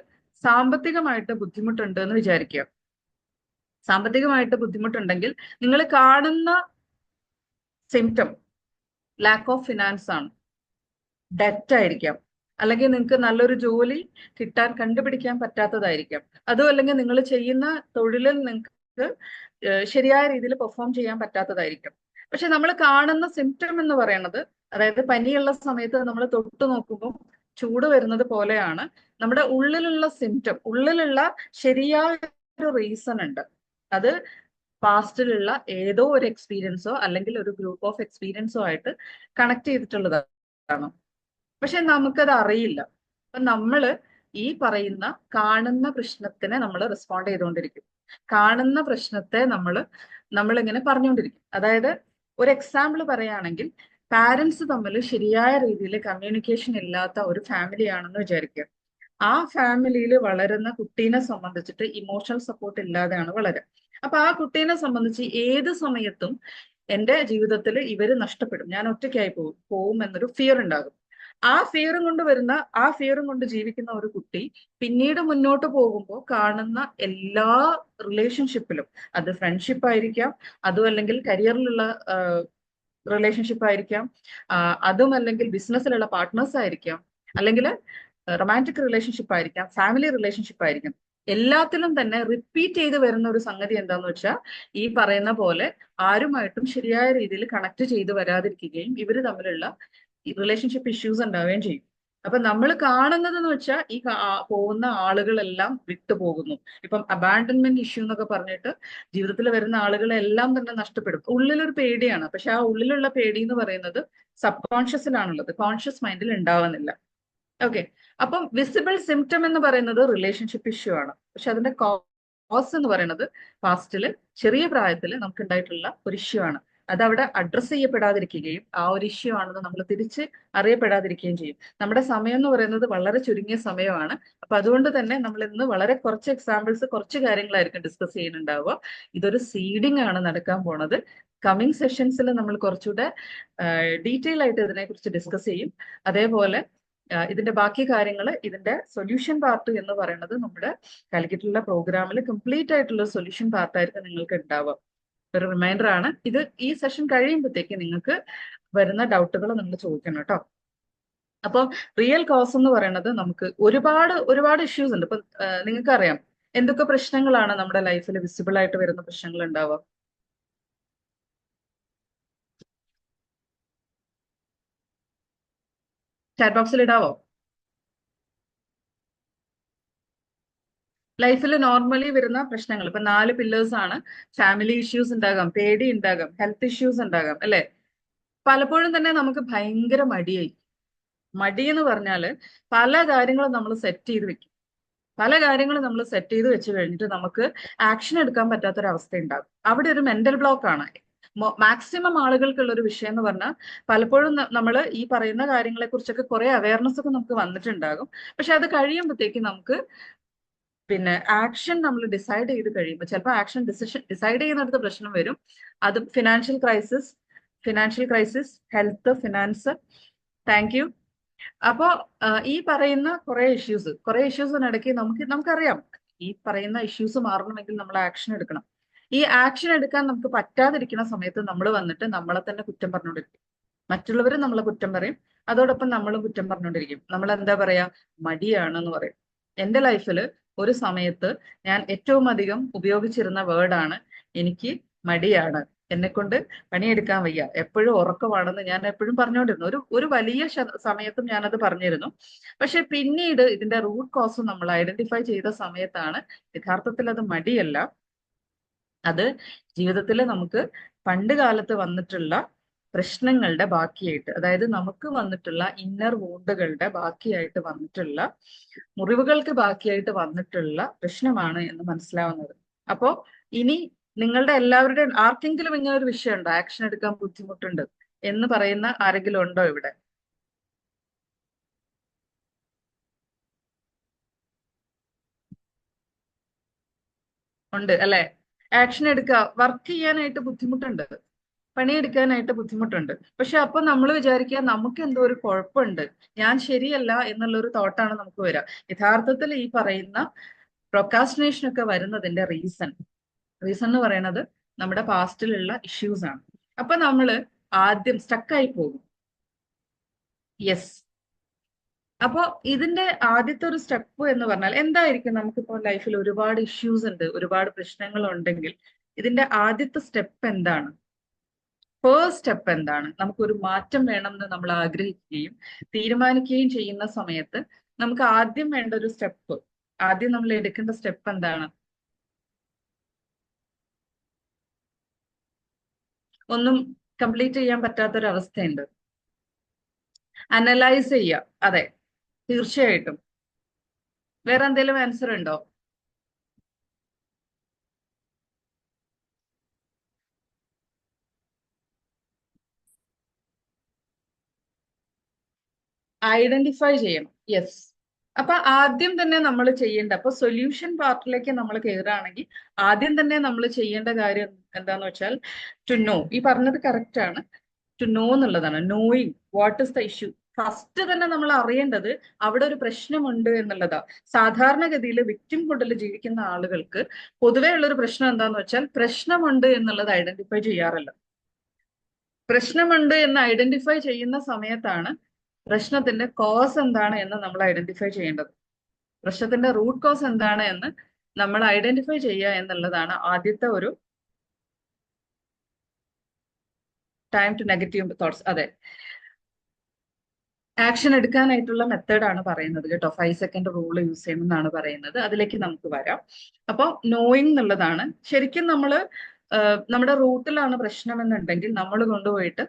സാമ്പത്തികമായിട്ട് ബുദ്ധിമുട്ടുണ്ട് എന്ന് വിചാരിക്കുക. സാമ്പത്തികമായിട്ട് ബുദ്ധിമുട്ടുണ്ടെങ്കിൽ നിങ്ങൾ കാണുന്ന സിംറ്റം ലാക്ക് ഓഫ് ഫിനാൻസ് ആണ്, ഡെറ്റ് ആയിരിക്കാം, അല്ലെങ്കിൽ നിങ്ങൾക്ക് നല്ലൊരു ജോലി കണ്ടുപിടിക്കാൻ പറ്റാത്തതായിരിക്കാം, അതും അല്ലെങ്കിൽ നിങ്ങൾ ചെയ്യുന്ന തൊഴിലിൽ നിങ്ങൾക്ക് ശരിയായ രീതിയിൽ പെർഫോം ചെയ്യാൻ പറ്റാത്തതായിരിക്കും. പക്ഷെ നമ്മൾ കാണുന്ന സിംറ്റം എന്ന് പറയുന്നത് അതായത് പനിയുള്ള സമയത്ത് നമ്മൾ തൊട്ട് നോക്കുമ്പോൾ ചൂട് വരുന്നത് പോലെയാണ് നമ്മുടെ ഉള്ളിലുള്ള സിംറ്റം, ഉള്ളിലുള്ള ശരിയായ ഒരു റീസൺ ഉണ്ട്. അത് പാസ്റ്റിലുള്ള ഏതോ ഒരു എക്സ്പീരിയൻസോ അല്ലെങ്കിൽ ഒരു ഗ്രൂപ്പ് ഓഫ് എക്സ്പീരിയൻസോ ആയിട്ട് കണക്ട് ചെയ്തിട്ടുള്ളതാണ്. പക്ഷെ നമുക്കത് അറിയില്ല. അപ്പൊ നമ്മള് ഈ പറയുന്ന കാണുന്ന പ്രശ്നത്തിനെ നമ്മൾ റെസ്പോണ്ട് ചെയ്തുകൊണ്ടിരിക്കും. കാണുന്ന പ്രശ്നത്തെ നമ്മളിങ്ങനെ പറഞ്ഞുകൊണ്ടിരിക്കും. അതായത് ഒരു എക്സാമ്പിൾ പറയുകയാണെങ്കിൽ, പാരന്റ്സ് തമ്മിൽ ശരിയായ രീതിയിൽ കമ്മ്യൂണിക്കേഷൻ ഇല്ലാത്ത ഒരു ഫാമിലി ആണെന്ന് വിചാരിക്കുക. ആ ഫാമിലിയിൽ വളരുന്ന കുട്ടീനെ സംബന്ധിച്ചിട്ട് ഇമോഷണൽ സപ്പോർട്ട് ഇല്ലാതെയാണ് വളരുക. അപ്പൊ ആ കുട്ടീനെ സംബന്ധിച്ച് ഏത് സമയത്തും എന്റെ ജീവിതത്തിൽ ഇവര് നഷ്ടപ്പെടും, ഞാൻ ഒറ്റയ്ക്കായി പോവും എന്നൊരു ഫിയർ ഉണ്ടാകും. ആ ഫിയറും കൊണ്ട് ജീവിക്കുന്ന ഒരു കുട്ടി പിന്നീട് മുന്നോട്ട് പോകുമ്പോൾ കാണുന്ന എല്ലാ റിലേഷൻഷിപ്പിലും, അത് ഫ്രണ്ട്ഷിപ്പ് ആയിരിക്കാം, അതും അല്ലെങ്കിൽ കരിയറിലുള്ള റിലേഷൻഷിപ്പ് ആയിരിക്കാം, അതും അല്ലെങ്കിൽ ബിസിനസ്സിലുള്ള പാർട്ട്നേഴ്സ് ആയിരിക്കാം, അല്ലെങ്കിൽ റൊമാൻറ്റിക് റിലേഷൻഷിപ്പ് ആയിരിക്കാം, ഫാമിലി റിലേഷൻഷിപ്പ് ആയിരിക്കാം, എല്ലാത്തിലും തന്നെ റിപ്പീറ്റ് ചെയ്ത് വരുന്ന ഒരു സംഗതി എന്താന്ന് വെച്ചാൽ, ഈ പറയുന്ന പോലെ ആരുമായിട്ടും ശരിയായ രീതിയിൽ കണക്ട് ചെയ്ത് വരാതിരിക്കുകയും ഇവര് തമ്മിലുള്ള റിലേഷൻഷിപ്പ് ഇഷ്യൂസ് ഉണ്ടാവുകയും ചെയ്യും. അപ്പൊ നമ്മൾ കാണുന്നത് എന്ന് വെച്ചാൽ ഈ പോകുന്ന ആളുകളെല്ലാം വിട്ടുപോകുന്നു. ഇപ്പം അബാൻഡൻമെന്റ് ഇഷ്യൂ എന്നൊക്കെ പറഞ്ഞിട്ട് ജീവിതത്തിൽ വരുന്ന ആളുകളെല്ലാം തന്നെ നഷ്ടപ്പെടും. ഉള്ളിലൊരു പേടിയാണ്, പക്ഷെ ആ ഉള്ളിലുള്ള പേടി എന്ന് പറയുന്നത് സബ് കോൺഷ്യസിലാണുള്ളത്, കോൺഷ്യസ് മൈൻഡിൽ ഉണ്ടാവുന്നില്ല. ഓക്കെ. അപ്പം വിസിബിൾ സിംറ്റം എന്ന് പറയുന്നത് റിലേഷൻഷിപ്പ് ഇഷ്യൂ ആണ്. പക്ഷെ അതിന്റെ കോസ് എന്ന് പറയുന്നത് പാസ്റ്റില് ചെറിയ പ്രായത്തിൽ നമുക്ക് ഉണ്ടായിട്ടുള്ള ഒരു ഇഷ്യൂ ആണ്. അതവിടെ അഡ്രസ് ചെയ്യപ്പെടാതിരിക്കുകയും ആ ഒരു ഇഷ്യൂ ആണെന്ന് നമ്മൾ തിരിച്ച് അറിയപ്പെടാതിരിക്കുകയും ചെയ്യും. നമ്മുടെ സമയം എന്ന് പറയുന്നത് വളരെ ചുരുങ്ങിയ സമയമാണ്. അപ്പൊ അതുകൊണ്ട് തന്നെ നമ്മൾ ഇന്ന് വളരെ കുറച്ച് എക്സാമ്പിൾസ്, കുറച്ച് കാര്യങ്ങളായിരിക്കും ഡിസ്കസ് ചെയ്യുന്നുണ്ടാവുക. ഇതൊരു സീഡിംഗ് ആണ് നടക്കാൻ പോണത്. കമ്മിങ് സെഷൻസിൽ നമ്മൾ കുറച്ചുകൂടെ ഡീറ്റെയിൽ ആയിട്ട് ഇതിനെക്കുറിച്ച് ഡിസ്കസ് ചെയ്യും. അതേപോലെ ഇതിന്റെ ബാക്കി കാര്യങ്ങൾ, ഇതിന്റെ സൊല്യൂഷൻ പാർട്ട് എന്ന് പറയുന്നത് നമ്മുടെ കാലിക്കറ്റുള്ള പ്രോഗ്രാമിൽ കംപ്ലീറ്റ് ആയിട്ടുള്ള സൊല്യൂഷൻ പാർട്ടായിരിക്കും നിങ്ങൾക്ക് ഉണ്ടാവുക. ഒരു റിമൈൻഡർ ആണ് ഇത്. ഈ സെഷൻ കഴിയുമ്പോഴത്തേക്ക് നിങ്ങൾക്ക് വരുന്ന ഡൗട്ടുകൾ നിങ്ങൾ ചോദിക്കണം കേട്ടോ. അപ്പോൾ റിയൽ കോസ് എന്ന് പറയുന്നത് നമുക്ക് ഒരുപാട് ഇഷ്യൂസ് ഉണ്ട്. ഇപ്പൊ നിങ്ങൾക്ക് അറിയാം എന്തൊക്കെ പ്രശ്നങ്ങളാണ് നമ്മുടെ ലൈഫിൽ വിസിബിൾ ആയിട്ട് വരുന്ന പ്രശ്നങ്ങൾ ഉണ്ടാവുക. ചാറ്റ് ബോക്സിൽ ഇടാവോ? ലൈഫിൽ നോർമലി വരുന്ന പ്രശ്നങ്ങൾ ഇപ്പൊ 4 പില്ലേഴ്സ് ആണ്. ഫാമിലി ഇഷ്യൂസ് ഉണ്ടാകാം, പേടി ഉണ്ടാകാം, ഹെൽത്ത് ഇഷ്യൂസ് ഉണ്ടാകാം, അല്ലെ? പലപ്പോഴും തന്നെ നമുക്ക് ഭയങ്കര മടി എന്ന് പറഞ്ഞാല് പല കാര്യങ്ങളും നമ്മൾ സെറ്റ് ചെയ്ത് വെക്കും. പല കാര്യങ്ങളും നമ്മൾ സെറ്റ് ചെയ്ത് വെച്ച് കഴിഞ്ഞിട്ട് നമുക്ക് ആക്ഷൻ എടുക്കാൻ പറ്റാത്തൊരവസ്ഥ ഉണ്ടാകും. അവിടെ ഒരു മെന്റൽ ബ്ലോക്ക് ആണ്. മാക്സിമം ആളുകൾക്കുള്ള ഒരു വിഷയം എന്ന് പറഞ്ഞാൽ, പലപ്പോഴും നമ്മൾ ഈ പറയുന്ന കാര്യങ്ങളെ കുറിച്ചൊക്കെ കുറെ അവയർനെസ് ഒക്കെ നമുക്ക് വന്നിട്ടുണ്ടാകും. പക്ഷെ അത് കഴിയുമ്പോഴത്തേക്ക് നമുക്ക് പിന്നെ ആക്ഷൻ നമ്മൾ ഡിസൈഡ് ചെയ്ത് കഴിയുമ്പോൾ ചിലപ്പോൾ ആക്ഷൻ ഡിസൈഡ് ചെയ്യുന്നിടത്ത് പ്രശ്നം വരും. അത് financial crisis, health, finance. Thank you. അപ്പോ ഈ പറയുന്ന കുറെ ഇഷ്യൂസിനിടയ്ക്ക് നമുക്കറിയാം ഈ പറയുന്ന ഇഷ്യൂസ് മാറണമെങ്കിൽ നമ്മൾ ആക്ഷൻ എടുക്കണം. ഈ ആക്ഷൻ എടുക്കാൻ നമുക്ക് പറ്റാതിരിക്കുന്ന സമയത്ത് നമ്മൾ വന്നിട്ട് നമ്മളെ തന്നെ കുറ്റം പറഞ്ഞുകൊണ്ടിരിക്കും. മറ്റുള്ളവരും നമ്മളെ കുറ്റം പറയും, അതോടൊപ്പം നമ്മളും കുറ്റം പറഞ്ഞുകൊണ്ടിരിക്കും. നമ്മൾ എന്താ പറയാ, മടിയാണെന്ന് പറയും. എന്റെ ലൈഫിൽ ഒരു സമയത്ത് ഞാൻ ഏറ്റവും അധികം ഉപയോഗിച്ചിരുന്ന വേർഡാണ് എനിക്ക് മടിയാണ്, എന്നെ കൊണ്ട് പണിയെടുക്കാൻ വയ്യ, എപ്പോഴും ഉറക്കമാണെന്ന് ഞാൻ എപ്പോഴും പറഞ്ഞുകൊണ്ടിരുന്നു. ഒരു വലിയ സമയത്തും ഞാനത് പറഞ്ഞിരുന്നു. പക്ഷെ പിന്നീട് ഇതിന്റെ റൂട്ട് കോസ് നമ്മൾ ഐഡന്റിഫൈ ചെയ്ത സമയത്താണ് യഥാർത്ഥത്തിൽ അത് മടിയല്ല, അത് ജീവിതത്തിൽ നമുക്ക് പണ്ട് കാലത്ത് വന്നിട്ടുള്ള പ്രശ്നങ്ങളുടെ ബാക്കിയായിട്ട്, അതായത് നമുക്ക് വന്നിട്ടുള്ള ഇന്നർ വൂണ്ടുകളുടെ ബാക്കിയായിട്ട് വന്നിട്ടുള്ള, മുറിവുകൾക്ക് ബാക്കിയായിട്ട് വന്നിട്ടുള്ള പ്രശ്നമാണ് എന്ന് മനസ്സിലാവുന്നത്. അപ്പോ ഇനി നിങ്ങളുടെ എല്ലാവരുടെയും ആർക്കെങ്കിലും ഇങ്ങനെ ഒരു വിഷയമുണ്ടോ, ആക്ഷൻ എടുക്കാൻ ബുദ്ധിമുട്ടുണ്ട് എന്ന് പറയുന്ന ആരെങ്കിലും ഉണ്ടോ ഇവിടെ? ഉണ്ട് അല്ലെ? ആക്ഷൻ എടുക്കുക, വർക്ക് ചെയ്യാനായിട്ട് ബുദ്ധിമുട്ടുണ്ട്, പണിയെടുക്കാനായിട്ട് ബുദ്ധിമുട്ടുണ്ട്. പക്ഷെ അപ്പൊ നമ്മൾ വിചാരിക്കുക നമുക്ക് എന്തോ ഒരു കുഴപ്പമുണ്ട്, ഞാൻ ശരിയല്ല എന്നുള്ള ഒരു തോട്ടാണ് നമുക്ക് വരിക. യഥാർത്ഥത്തിൽ ഈ പറയുന്ന പ്രൊക്കാസ്റ്റിനേഷൻ ഒക്കെ വരുന്നതിന്റെ റീസൺ എന്ന് പറയുന്നത് നമ്മുടെ പാസ്റ്റിലുള്ള ഇഷ്യൂസ് ആണ്. അപ്പൊ നമ്മൾ ആദ്യം സ്റ്റക്കായി പോകും. യെസ്. അപ്പോ ഇതിന്റെ ആദ്യത്തെ ഒരു സ്റ്റെപ്പ് എന്ന് പറഞ്ഞാൽ എന്തായിരിക്കും? നമുക്കിപ്പോൾ ലൈഫിൽ ഒരുപാട് ഇഷ്യൂസ് ഉണ്ട്, ഒരുപാട് പ്രശ്നങ്ങൾ ഉണ്ടെങ്കിൽ ഇതിന്റെ ആദ്യത്തെ സ്റ്റെപ്പ് എന്താണ്? ഫസ്റ്റ് സ്റ്റെപ്പ് എന്താണ്, നമുക്കൊരു മാറ്റം വേണമെന്ന് നമ്മൾ ആഗ്രഹിക്കുകയും തീരുമാനിക്കുകയും ചെയ്യുന്ന സമയത്ത് നമുക്ക് ആദ്യം വേണ്ട ഒരു സ്റ്റെപ്പ്, ആദ്യം നമ്മൾ എടുക്കേണ്ട സ്റ്റെപ്പ് എന്താണ്? ഒന്നും കംപ്ലീറ്റ് ചെയ്യാൻ പറ്റാത്തൊരവസ്ഥയുണ്ട്. അനലൈസ് ചെയ്യുക. അതെ, തീർച്ചയായിട്ടും. വേറെ എന്തെങ്കിലും ആൻസർ ഉണ്ടോ? ഐഡന്റിഫൈ ചെയ്യണം. യെസ്. അപ്പൊ ആദ്യം തന്നെ നമ്മൾ ചെയ്യേണ്ട, അപ്പൊ സൊല്യൂഷൻ പാർട്ടിലേക്ക് നമ്മൾ കയറുകയാണെങ്കിൽ ആദ്യം തന്നെ നമ്മൾ ചെയ്യേണ്ട കാര്യം എന്താന്ന് വെച്ചാൽ ടു നോ. ഈ പറഞ്ഞത് കറക്റ്റ് ആണ്. ടു നോ എന്നുള്ളതാണ്. Knowing what is the issue. First തന്നെ നമ്മൾ അറിയേണ്ടത് അവിടെ ഒരു പ്രശ്നമുണ്ട് എന്നുള്ളതാ. സാധാരണഗതിയിൽ വിക്ടിം ഹുഡിൽ ജീവിക്കുന്ന ആളുകൾക്ക് പൊതുവേ ഉള്ളൊരു പ്രശ്നം എന്താന്ന് വെച്ചാൽ പ്രശ്നമുണ്ട് എന്നുള്ളത് ഐഡന്റിഫൈ ചെയ്യാറില്ല. പ്രശ്നമുണ്ട് എന്ന് ഐഡന്റിഫൈ ചെയ്യുന്ന സമയത്താണ് പ്രശ്നത്തിന്റെ കോസ് എന്താണ് എന്ന് നമ്മൾ ഐഡന്റിഫൈ ചെയ്യേണ്ടത്. പ്രശ്നത്തിന്റെ റൂട്ട് കോസ് എന്താണ് എന്ന് നമ്മൾ ഐഡന്റിഫൈ ചെയ്യുക എന്നുള്ളതാണ് ആദ്യത്തെ ഒരു ടൈം ടു നെഗറ്റീവ് തോട്ട്സ്. അതെ, ആക്ഷൻ എടുക്കാനായിട്ടുള്ള മെത്തേഡാണ് പറയുന്നത് കേട്ടോ. 5 സെക്കൻഡ് റൂൾ യൂസ് ചെയ്യണമെന്നാണ് പറയുന്നത്. അതിലേക്ക് നമുക്ക് വരാം. അപ്പോൾ നോയിങ് എന്നുള്ളതാണ് ശരിക്കും നമ്മൾ നമ്മുടെ റൂട്ടിലാണ് പ്രശ്നം എന്നുണ്ടെങ്കിൽ നമ്മൾ കൊണ്ടുപോയിട്ട്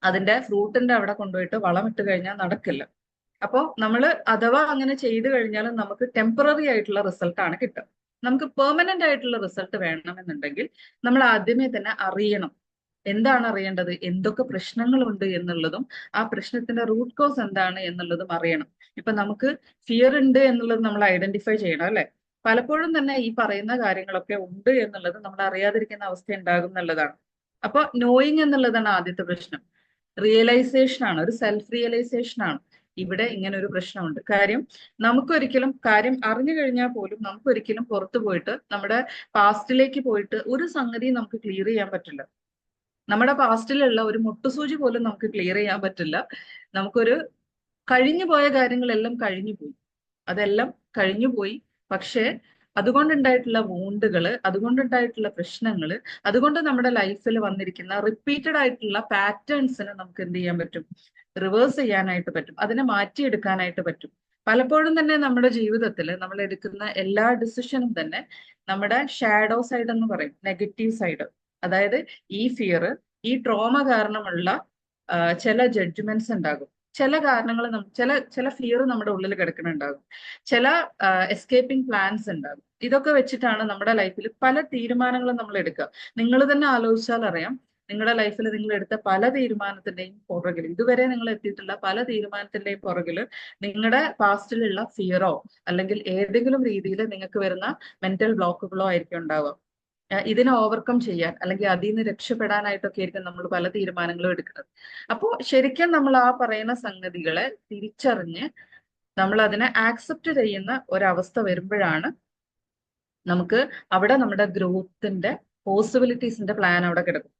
അതിന്റെ ഫ്രൂട്ടിന്റെ അവിടെ കൊണ്ടുപോയിട്ട് വളമിട്ട് കഴിഞ്ഞാൽ നടക്കില്ല. അപ്പോൾ നമ്മൾ അഥവാ അങ്ങനെ ചെയ്തു കഴിഞ്ഞാലും നമുക്ക് ടെമ്പററി ആയിട്ടുള്ള റിസൾട്ടാണ് കിട്ടുക. നമുക്ക് പെർമനന്റ് ആയിട്ടുള്ള റിസൾട്ട് വേണമെന്നുണ്ടെങ്കിൽ നമ്മൾ ആദ്യമേ തന്നെ അറിയണം. എന്താണ് അറിയേണ്ടത്? എന്തൊക്കെ പ്രശ്നങ്ങളുണ്ട് എന്നുള്ളതും ആ പ്രശ്നത്തിന്റെ റൂട്ട് കോസ് എന്താണ് എന്നുള്ളതും അറിയണം. ഇപ്പൊ നമുക്ക് ഫിയർ ഉണ്ട് എന്നുള്ളത് നമ്മൾ ഐഡന്റിഫൈ ചെയ്യണം, അല്ലെ? പലപ്പോഴും തന്നെ ഈ പറയുന്ന കാര്യങ്ങളൊക്കെ ഉണ്ട് എന്നുള്ളത് നമ്മൾ അറിയാതിരിക്കുന്ന അവസ്ഥ ഉണ്ടാകും എന്നുള്ളതാണ്. അപ്പൊ നോയിങ് എന്നുള്ളതാണ് ആദ്യത്തെ പ്രശ്നം. റിയലൈസേഷൻ ആണ്, ഒരു സെൽഫ് റിയലൈസേഷൻ ആണ്. ഇവിടെ ഇങ്ങനെ ഒരു പ്രശ്നമുണ്ട്. നമുക്കൊരിക്കലും കാര്യം അറിഞ്ഞു കഴിഞ്ഞാൽ പോലും നമുക്കൊരിക്കലും പുറത്തു പോയിട്ട് നമ്മുടെ പാസ്റ്റിലേക്ക് പോയിട്ട് ഒരു സംഗതി നമുക്ക് ക്ലിയർ ചെയ്യാൻ പറ്റില്ല. നമ്മുടെ പാസ്റ്റിലുള്ള ഒരു മുട്ടുസൂചി പോലും നമുക്ക് ക്ലിയർ ചെയ്യാൻ പറ്റില്ല. നമുക്കൊരു കഴിഞ്ഞു പോയ കാര്യങ്ങളെല്ലാം കഴിഞ്ഞു പോയി, അതെല്ലാം കഴിഞ്ഞു പോയി. പക്ഷേ അതുകൊണ്ടുണ്ടായിട്ടുള്ള വൂണ്ടുകള്, അതുകൊണ്ടുണ്ടായിട്ടുള്ള പ്രശ്നങ്ങള്, അതുകൊണ്ട് നമ്മുടെ ലൈഫിൽ വന്നിരിക്കുന്ന റിപ്പീറ്റഡ് ആയിട്ടുള്ള പാറ്റേൺസിനെ നമുക്ക് എന്ത് ചെയ്യാൻ പറ്റും? റിവേഴ്സ് ചെയ്യാനായിട്ട് പറ്റും, അതിനെ മാറ്റിയെടുക്കാനായിട്ട് പറ്റും. പലപ്പോഴും തന്നെ നമ്മുടെ ജീവിതത്തിൽ നമ്മൾ എടുക്കുന്ന എല്ലാ ഡിസിഷനും തന്നെ നമ്മുടെ ഷാഡോ സൈഡ് എന്ന് പറയും, നെഗറ്റീവ് സൈഡ്. അതായത് ഈ ഫിയർ, ഈ ട്രോമ കാരണമുള്ള ചില ജഡ്ജ്മെന്റ്സ് ഉണ്ടാകും. ചില കാരണങ്ങൾ ചില ഫിയർ നമ്മുടെ ഉള്ളിൽ കിടക്കുന്നുണ്ടാകും. ചില എസ്കേപ്പിംഗ് പ്ലാൻസ് ഉണ്ടാകും. ഇതൊക്കെ വെച്ചിട്ടാണ് നമ്മുടെ ലൈഫിൽ പല തീരുമാനങ്ങളും നമ്മൾ എടുക്കുക. നിങ്ങൾ തന്നെ ആലോചിച്ചാൽ അറിയാം, നിങ്ങളുടെ ലൈഫിൽ നിങ്ങൾ എടുത്ത പല തീരുമാനത്തിന്റെയും പുറകിൽ, ഇതുവരെ നിങ്ങൾ എത്തിയിട്ടുള്ള പല തീരുമാനത്തിന്റെയും പുറകിൽ നിങ്ങളുടെ പാസ്റ്റിലുള്ള ഫിയറോ അല്ലെങ്കിൽ ഏതെങ്കിലും രീതിയിൽ നിങ്ങൾക്ക് വരുന്ന മെന്റൽ ബ്ലോക്കുകളോ ആയിരിക്കും ഉണ്ടാവുക. ഇതിനെ ഓവർകം ചെയ്യാൻ അല്ലെങ്കിൽ അതിൽ നിന്ന് രക്ഷപ്പെടാനായിട്ടൊക്കെ ആയിരിക്കും നമ്മൾ പല തീരുമാനങ്ങളും എടുക്കുന്നത്. അപ്പോൾ ശരിക്കും നമ്മൾ ആ പറയുന്ന സംഗതികളെ തിരിച്ചറിഞ്ഞ് നമ്മൾ അതിനെ ആക്സെപ്റ്റ് ചെയ്യുന്ന ഒരവസ്ഥ വരുമ്പോഴാണ് നമുക്ക് അവിടെ നമ്മുടെ ഗ്രോത്തിന്റെ പോസിബിലിറ്റീസിന്റെ പ്ലാൻ അവിടെ കിടക്കും.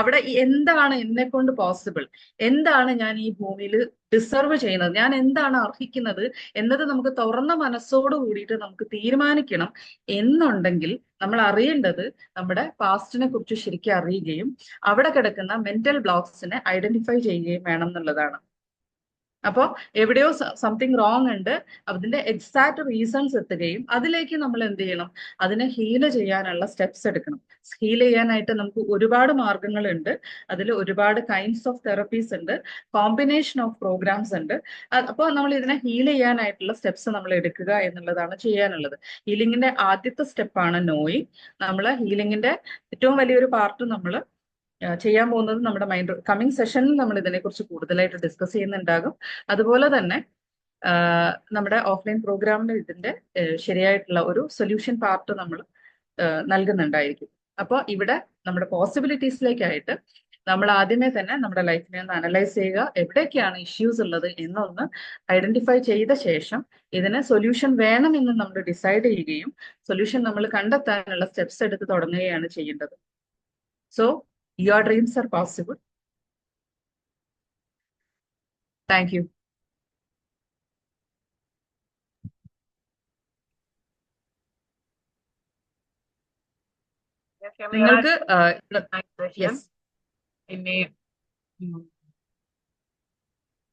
അവിടെ എന്താണ് എന്നെ കൊണ്ട് പോസിബിൾ, എന്താണ് ഞാൻ ഈ ഭൂമിയിൽ ഡിസർവ് ചെയ്യുന്നത്, ഞാൻ എന്താണ് അർഹിക്കുന്നത് എന്നത് നമുക്ക് തുറന്ന മനസ്സോട് കൂടിയിട്ട് നമുക്ക് തീരുമാനിക്കണം എന്നുണ്ടെങ്കിൽ നമ്മൾ അറിയേണ്ടത് നമ്മുടെ പാസ്റ്റിനെ കുറിച്ച് ശരിക്കും അറിയുകയും അവിടെ കിടക്കുന്ന മെന്റൽ ബ്ലോക്സിനെ ഐഡന്റിഫൈ ചെയ്യുകയും വേണം എന്നുള്ളതാണ്. അപ്പോൾ എവിടെയോ സംതിങ് റോങ് ഉണ്ട്, അതിന്റെ എക്സാക്ട് റീസൺസ് എത്തുകയും അതിലേക്ക് നമ്മൾ എന്ത് ചെയ്യണം? അതിനെ ഹീൽ ചെയ്യാനുള്ള സ്റ്റെപ്സ് എടുക്കണം. ഹീൽ ചെയ്യാനായിട്ട് നമുക്ക് ഒരുപാട് മാർഗങ്ങളുണ്ട്. അതിൽ ഒരുപാട് കൈൻഡ്സ് ഓഫ് തെറപ്പീസ് ഉണ്ട്, കോമ്പിനേഷൻ ഓഫ് പ്രോഗ്രാംസ് ഉണ്ട്. അപ്പോൾ നമ്മൾ ഇതിനെ ഹീൽ ചെയ്യാനായിട്ടുള്ള സ്റ്റെപ്സ് നമ്മൾ എടുക്കുക എന്നുള്ളതാണ് ചെയ്യാനുള്ളത്. ഹീലിംഗിന്റെ ആദ്യത്തെ സ്റ്റെപ്പാണ് നോയിങ്. നമ്മൾ ഹീലിംഗിന്റെ ഏറ്റവും വലിയൊരു പാർട്ട് നമ്മൾ ചെയ്യാൻ പോകുന്നത് നമ്മുടെ മൈൻഡ് കമ്മിങ് സെഷനിൽ നമ്മൾ ഇതിനെക്കുറിച്ച് കൂടുതലായിട്ട് ഡിസ്കസ് ചെയ്യുന്നുണ്ടാകും. അതുപോലെ തന്നെ നമ്മുടെ ഓഫ്ലൈൻ പ്രോഗ്രാമിൽ ഇതിന്റെ ശരിയായിട്ടുള്ള ഒരു സൊല്യൂഷൻ പാർട്ട് നമ്മൾ നൽകുന്നുണ്ടായിരിക്കും. അപ്പോൾ ഇവിടെ നമ്മുടെ പോസിബിലിറ്റീസിലേക്കായിട്ട് നമ്മൾ ആദ്യമേ തന്നെ നമ്മുടെ ലൈഫിനെ ഒന്ന് അനലൈസ് ചെയ്യുക, എവിടെയൊക്കെയാണ് ഇഷ്യൂസ് ഉള്ളത് എന്നൊന്ന് ഐഡന്റിഫൈ ചെയ്ത ശേഷം ഇതിന് സൊല്യൂഷൻ വേണമെന്ന് നമ്മൾ ഡിസൈഡ് ചെയ്യുകയും സൊല്യൂഷൻ നമ്മൾ കണ്ടെത്താനുള്ള സ്റ്റെപ്സ് എടുത്ത് തുടങ്ങുകയാണ് ചെയ്യേണ്ടത്. So your dreams are possible. Thank you. നിങ്ങൾക്ക് yes. ഇനി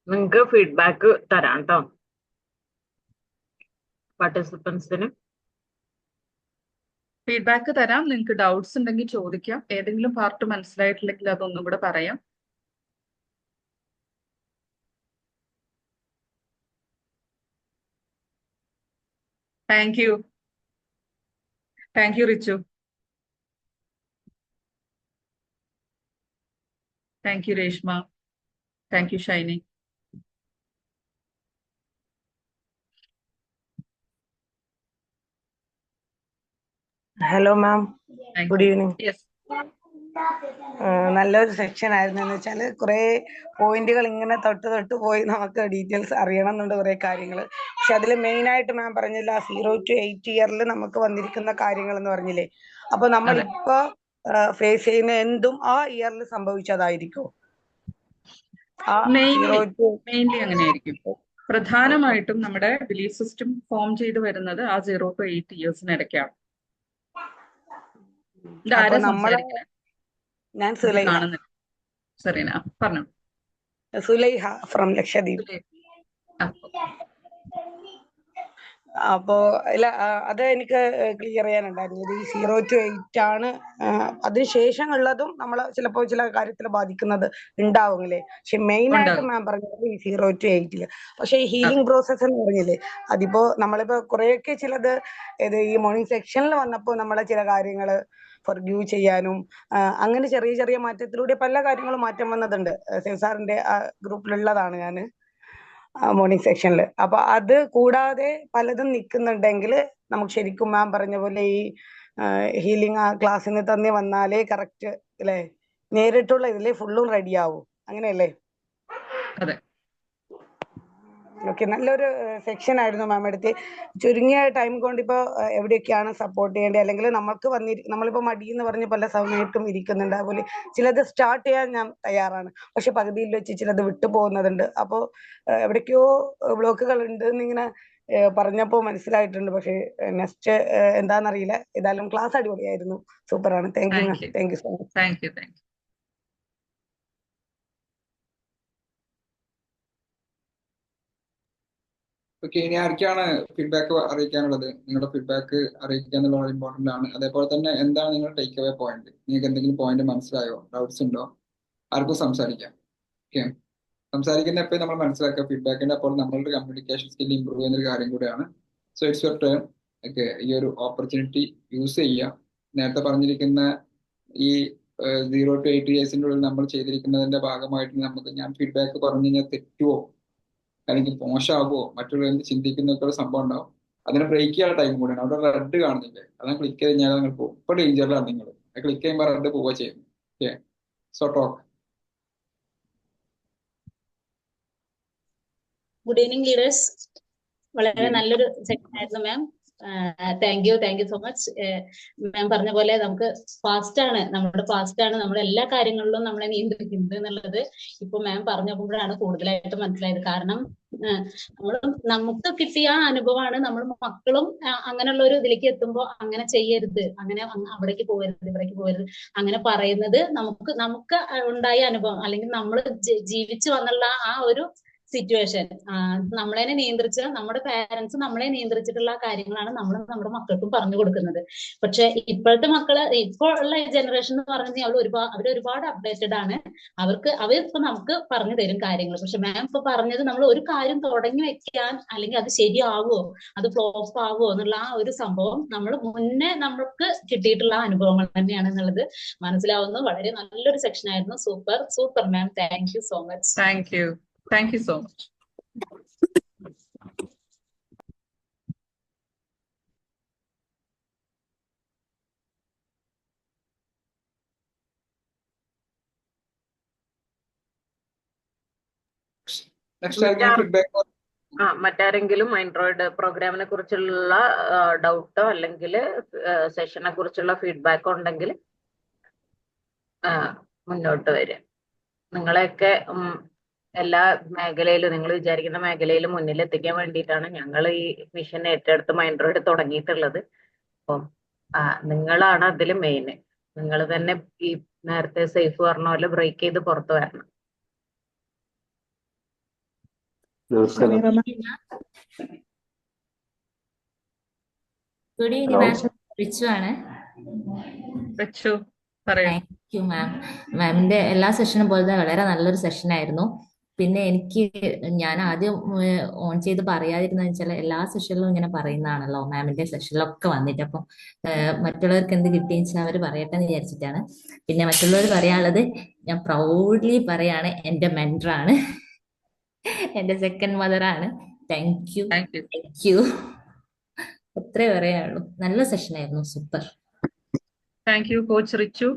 നിങ്ങൾക്ക് ഫീഡ്ബാക്ക് തരാം കേട്ടോ പാർട്ടിസിപ്പൻസിന്. ഫീഡ്ബാക്ക് തരാം. നിങ്ങൾക്ക് ഡൗട്ട്സ് ഉണ്ടെങ്കിൽ ചോദിക്കാം. ഏതെങ്കിലും പാർട്ട് മനസ്സിലായിട്ടില്ലെങ്കിൽ അതൊന്നും കൂടെ പറയാം. Thank you. Thank U Richu. Thank you Reshma. Thank you Shiny. Hello ma'am, thank good you. Evening. Yes. നല്ലൊരു സെക്ഷൻ ആയിരുന്നു. എന്ന് വെച്ചാൽ കുറെ പോയിന്റുകൾ ഇങ്ങനെ തൊട്ട് തൊട്ട് പോയി നമുക്ക് ഡീറ്റെയിൽസ് അറിയണം എന്നുണ്ട് കുറെ കാര്യങ്ങൾ. പക്ഷെ അതിൽ മെയിൻ ആയിട്ട് മാം പറഞ്ഞില്ല 0 to 8 ഇയറിൽ നമുക്ക് വന്നിരിക്കുന്ന കാര്യങ്ങൾ എന്ന് പറഞ്ഞില്ലേ. അപ്പൊ നമ്മൾ അതെ. ഇപ്പൊ ഫേസ് ചെയ്യുന്ന എന്തും ആ ഇയറിൽ സംഭവിച്ചതായിരിക്കും. ആ 0 to മെയിൻലി അങ്ങനെയായിരിക്കും. പ്രധാനമായിട്ടും നമ്മുടെ ബിലീഫ് സിസ്റ്റം ഫോം ചെയ്തു വരുന്നത് ആ 0 to 8 ഇയേഴ്സിനിടയ്ക്കാണ്. അപ്പൊ ഇതാരാ നമ്മള് സംസാരിക്കുന്നത്? ഞാൻ ഇത് കാണുന്നില്ല. സെറീന പറഞ്ഞു. സുലൈഹ ഫ്രം ലക്ഷദ്വീപ്. അപ്പോ ഇല്ല, അത് എനിക്ക് ക്ലിയർ ചെയ്യാനുണ്ടായിരുന്നത് ഈ 0 to 8 ആണ്. അതിനുശേഷമുള്ളതും നമ്മളെ ചിലപ്പോൾ ചില കാര്യത്തിൽ ബാധിക്കുന്നത് ഉണ്ടാവുമില്ലേ. പക്ഷെ മെയിൻ ആയിട്ട് മാം പറഞ്ഞത് ഈ 0 to 8 പക്ഷെ ഈ ഹീലിംഗ് പ്രോസസ് എന്ന് പറഞ്ഞില്ലേ, അതിപ്പോ നമ്മളിപ്പോ കുറെയൊക്കെ ചിലത് ഈ മോർണിംഗ് സെക്ഷനിൽ വന്നപ്പോൾ നമ്മളെ ചില കാര്യങ്ങൾ ഫർഗ്യൂ ചെയ്യാനും അങ്ങനെ ചെറിയ ചെറിയ മാറ്റത്തിലൂടെ പല കാര്യങ്ങളും മാറ്റം വന്നതുണ്ട്. സെൻസാറിന്റെ ഗ്രൂപ്പിലുള്ളതാണ് ഞാൻ മോർണിംഗ് സെക്ഷനിൽ. അപ്പൊ അത് കൂടാതെ പലതും നിൽക്കുന്നുണ്ടെങ്കിൽ നമുക്ക് ശരിക്കും മാം പറഞ്ഞ പോലെ ഈ ഹീലിംഗ് ആ ക്ലാസ്സിൽ നിന്ന് തന്നെ വന്നാലേ കറക്റ്റ് അല്ലേ, നേരിട്ടുള്ള ഇതിലേ ഫുള്ളും റെഡി ആവും. അങ്ങനെയല്ലേ? അതെ. ഓക്കെ, നല്ലൊരു സെക്ഷൻ ആയിരുന്നു മാം എടുത്ത്. ചുരുങ്ങിയ ടൈം കൊണ്ട് ഇപ്പോൾ എവിടെയൊക്കെയാണ് സപ്പോർട്ട് ചെയ്യേണ്ടത്, അല്ലെങ്കിൽ നമ്മളിപ്പോൾ മടി എന്ന് പറഞ്ഞ് പല സമയത്തും ഇരിക്കുന്നുണ്ട്. അതുപോലെ ചിലത് സ്റ്റാർട്ട് ചെയ്യാൻ ഞാൻ തയ്യാറാണ്, പക്ഷെ പകുതിയിൽ വെച്ച് ചിലത് വിട്ടു പോകുന്നതുണ്ട്. അപ്പോൾ എവിടേക്കോ ബ്ലോക്കുകൾ ഉണ്ട് എന്നിങ്ങനെ പറഞ്ഞപ്പോൾ മനസ്സിലായിട്ടുണ്ട്. പക്ഷേ നെക്സ്റ്റ് എന്താണെന്നറിയില്ല. ഏതായാലും ക്ലാസ് അടിപൊളിയായിരുന്നു, സൂപ്പറാണ്. Thank you ma'am, thank you so much. Thank you. Okay, ഇനി ആർക്കാണ് ഫീഡ്ബാക്ക് അറിയിക്കാനുള്ളത്? നിങ്ങളുടെ ഫീഡ്ബാക്ക് അറിയിക്കുക എന്നുള്ളത് വളരെ ഇമ്പോർട്ടന്റ് ആണ്. അതേപോലെ തന്നെ എന്താണ് നിങ്ങളുടെ ടേക്ക് അവേ പോയിന്റ്? നിങ്ങൾക്ക് എന്തെങ്കിലും പോയിന്റ് മനസ്സിലായോ, ഡൗട്ട്സ് ഉണ്ടോ? ആർക്കും സംസാരിക്കാം. ഓക്കെ, സംസാരിക്കുന്ന എപ്പോഴും നമ്മൾ മനസ്സിലാക്കുക ഫീഡ്ബാക്കിന്റെ അപ്പോൾ നമ്മളുടെ കമ്മ്യൂണിക്കേഷൻ സ്കിൽ ഇമ്പ്രൂവ് ചെയ്യുന്ന ഒരു കാര്യം കൂടെയാണ്. So it's your turn. Okay, ഈ ഒരു ഓപ്പർച്യൂണിറ്റി യൂസ് ചെയ്യുക. നേരത്തെ പറഞ്ഞിരിക്കുന്ന ഈ 0 to 8 ഇയേഴ്സിന്റെ ഉള്ളിൽ നമ്മൾ ചെയ്തിരിക്കുന്നതിന്റെ ഭാഗമായിട്ട് ഞാൻ ഫീഡ്ബാക്ക് പറഞ്ഞു കഴിഞ്ഞാൽ തെറ്റുവോ അല്ലെങ്കിൽ മോശമാകുമോ, മറ്റുള്ളവർ എന്ത് ചിന്തിക്കുന്നൊക്കെ സംഭവം ഉണ്ടാവും. അതിനെ ബ്രേക്ക് ചെയ്യാനുള്ള ടൈം കൂടെയാണ്. അവിടെ റെഡ് കാണുന്നില്ലേ, അതാണ് ക്ലിക്ക് ചെയ്ത് കഴിഞ്ഞാൽ നിങ്ങൾ പോകും. ഇപ്പൊ ഡേഞ്ചറിലാണ് നിങ്ങൾ. ക്ലിക്ക് ചെയ്യുമ്പോൾ റെഡ് പോവുക ചെയ്യുന്നു. Okay, so talk. Good evening leaders. വളരെ നല്ലൊരു സെഷൻ ആയിരുന്നു ma'am. Thank you so much. Ma'am പറഞ്ഞ പോലെ നമ്മുടെ പാസ്റ്റ് ആണ് നമ്മുടെ എല്ലാ കാര്യങ്ങളിലും നമ്മളെ നിയന്ത്രിക്കുന്നത് എന്നുള്ളത് ഇപ്പൊ മാം പറഞ്ഞപ്പോഴാണ് കൂടുതലായിട്ട് മനസ്സിലായത്. കാരണം നമുക്ക് കിട്ടിയ ആ അനുഭവമാണ് നമ്മൾ മക്കളും അങ്ങനെയുള്ള ഒരു ഇതിലേക്ക് എത്തുമ്പോൾ അങ്ങനെ ചെയ്യരുത്, അങ്ങനെ അവിടേക്ക് പോകരുത്, ഇവിടേക്ക് പോകരുത് അങ്ങനെ പറയുന്നത് നമുക്ക് ഉണ്ടായ അനുഭവം, അല്ലെങ്കിൽ നമ്മൾ ജീവിച്ചു വന്നുള്ള ആ ഒരു സിറ്റുവേഷൻ, നമ്മളെ നിയന്ത്രിച്ച നമ്മുടെ പാരന്റ്സ് നമ്മളെ നിയന്ത്രിച്ചിട്ടുള്ള കാര്യങ്ങളാണ് നമ്മൾ നമ്മുടെ മക്കൾക്കും പറഞ്ഞു കൊടുക്കുന്നത്. പക്ഷെ ഇപ്പോഴത്തെ മക്കള്, ഇപ്പോൾ ഉള്ള ജനറേഷൻ എന്ന് പറഞ്ഞാൽ അവർ ഒരുപാട് അപ്ഡേറ്റഡ് ആണ്. അവരിപ്പോ നമുക്ക് പറഞ്ഞു തരും കാര്യങ്ങൾ. പക്ഷെ മാം ഇപ്പൊ പറഞ്ഞത് നമ്മൾ ഒരു കാര്യം തുടങ്ങി വെക്കാൻ, അല്ലെങ്കിൽ അത് ശരിയാവോ, അത് ഫ്ലോപ്പ് ആവോ എന്നുള്ള ആ ഒരു സംഭവം നമ്മൾ മുന്നേ നമുക്ക് കിട്ടിയിട്ടുള്ള അനുഭവങ്ങൾ തന്നെയാണ് എന്നുള്ളത് മനസ്സിലാവുന്നു. വളരെ നല്ലൊരു സെക്ഷൻ ആയിരുന്നു. Super ma'am. Thank you so much. Thank you so much. മറ്റാരെങ്കിലും ആൻഡ്രോയിഡ് പ്രോഗ്രാമിനെ കുറിച്ചുള്ള ഡൗട്ടോ അല്ലെങ്കിൽ സെഷനെ കുറിച്ചുള്ള ഫീഡ്ബാക്കോ ഉണ്ടെങ്കിൽ മുന്നോട്ട് വരും. നിങ്ങളെയൊക്കെ എല്ലാ മേഖലയിലും, നിങ്ങൾ വിചാരിക്കുന്ന മേഖലയിലും മുന്നിലെത്തിക്കാൻ വേണ്ടിയിട്ടാണ് ഞങ്ങൾ ഈ മിഷൻ ഏറ്റെടുത്ത് ആൻഡ്രോയിഡ് തുടങ്ങിയിട്ടുള്ളത്. അപ്പം നിങ്ങളാണ് അതിൽ മെയിൻ. നിങ്ങൾ തന്നെ ഈ നേരത്തെ സേഫ് പറഞ്ഞ പോലെ ബ്രേക്ക് ചെയ്ത് പുറത്തു വരണം. നമസ്കാരം. Good evening hello. Ma'am, Richu ആണ്. വെച്ചു പറയൂ. Thank you ma'am. മാമിന്റെ എല്ലാ സെഷനും പോലെ തന്നെ വളരെ നല്ലൊരു സെഷൻ ആയിരുന്നു. പിന്നെ എനിക്ക് ഞാൻ ആദ്യം ഓൺ ചെയ്ത് പറയാതിരുന്നതെന്ന് വെച്ചാൽ എല്ലാ സെഷനിലും ഇങ്ങനെ പറയുന്നതാണല്ലോ മാമിന്റെ സെഷനിലൊക്കെ വന്നിട്ട്, അപ്പം മറ്റുള്ളവർക്ക് എന്ത് കിട്ടിയെന്ന് വെച്ചാൽ അവർ പറയട്ടെ എന്ന് വിചാരിച്ചിട്ടാണ്. പിന്നെ മറ്റുള്ളവർ പറയാനുള്ളത് ഞാൻ പ്രൗഡ്ലി പറയാണ്, എൻ്റെ മെൻറ്ററാണ്, എൻ്റെ സെക്കൻഡ് മദറാണ്. Thank you, thank you. Thank you. അത്രേ പറയാനുള്ളൂ. നല്ല സെഷൻ ആയിരുന്നു, super. Thank you coach Richu.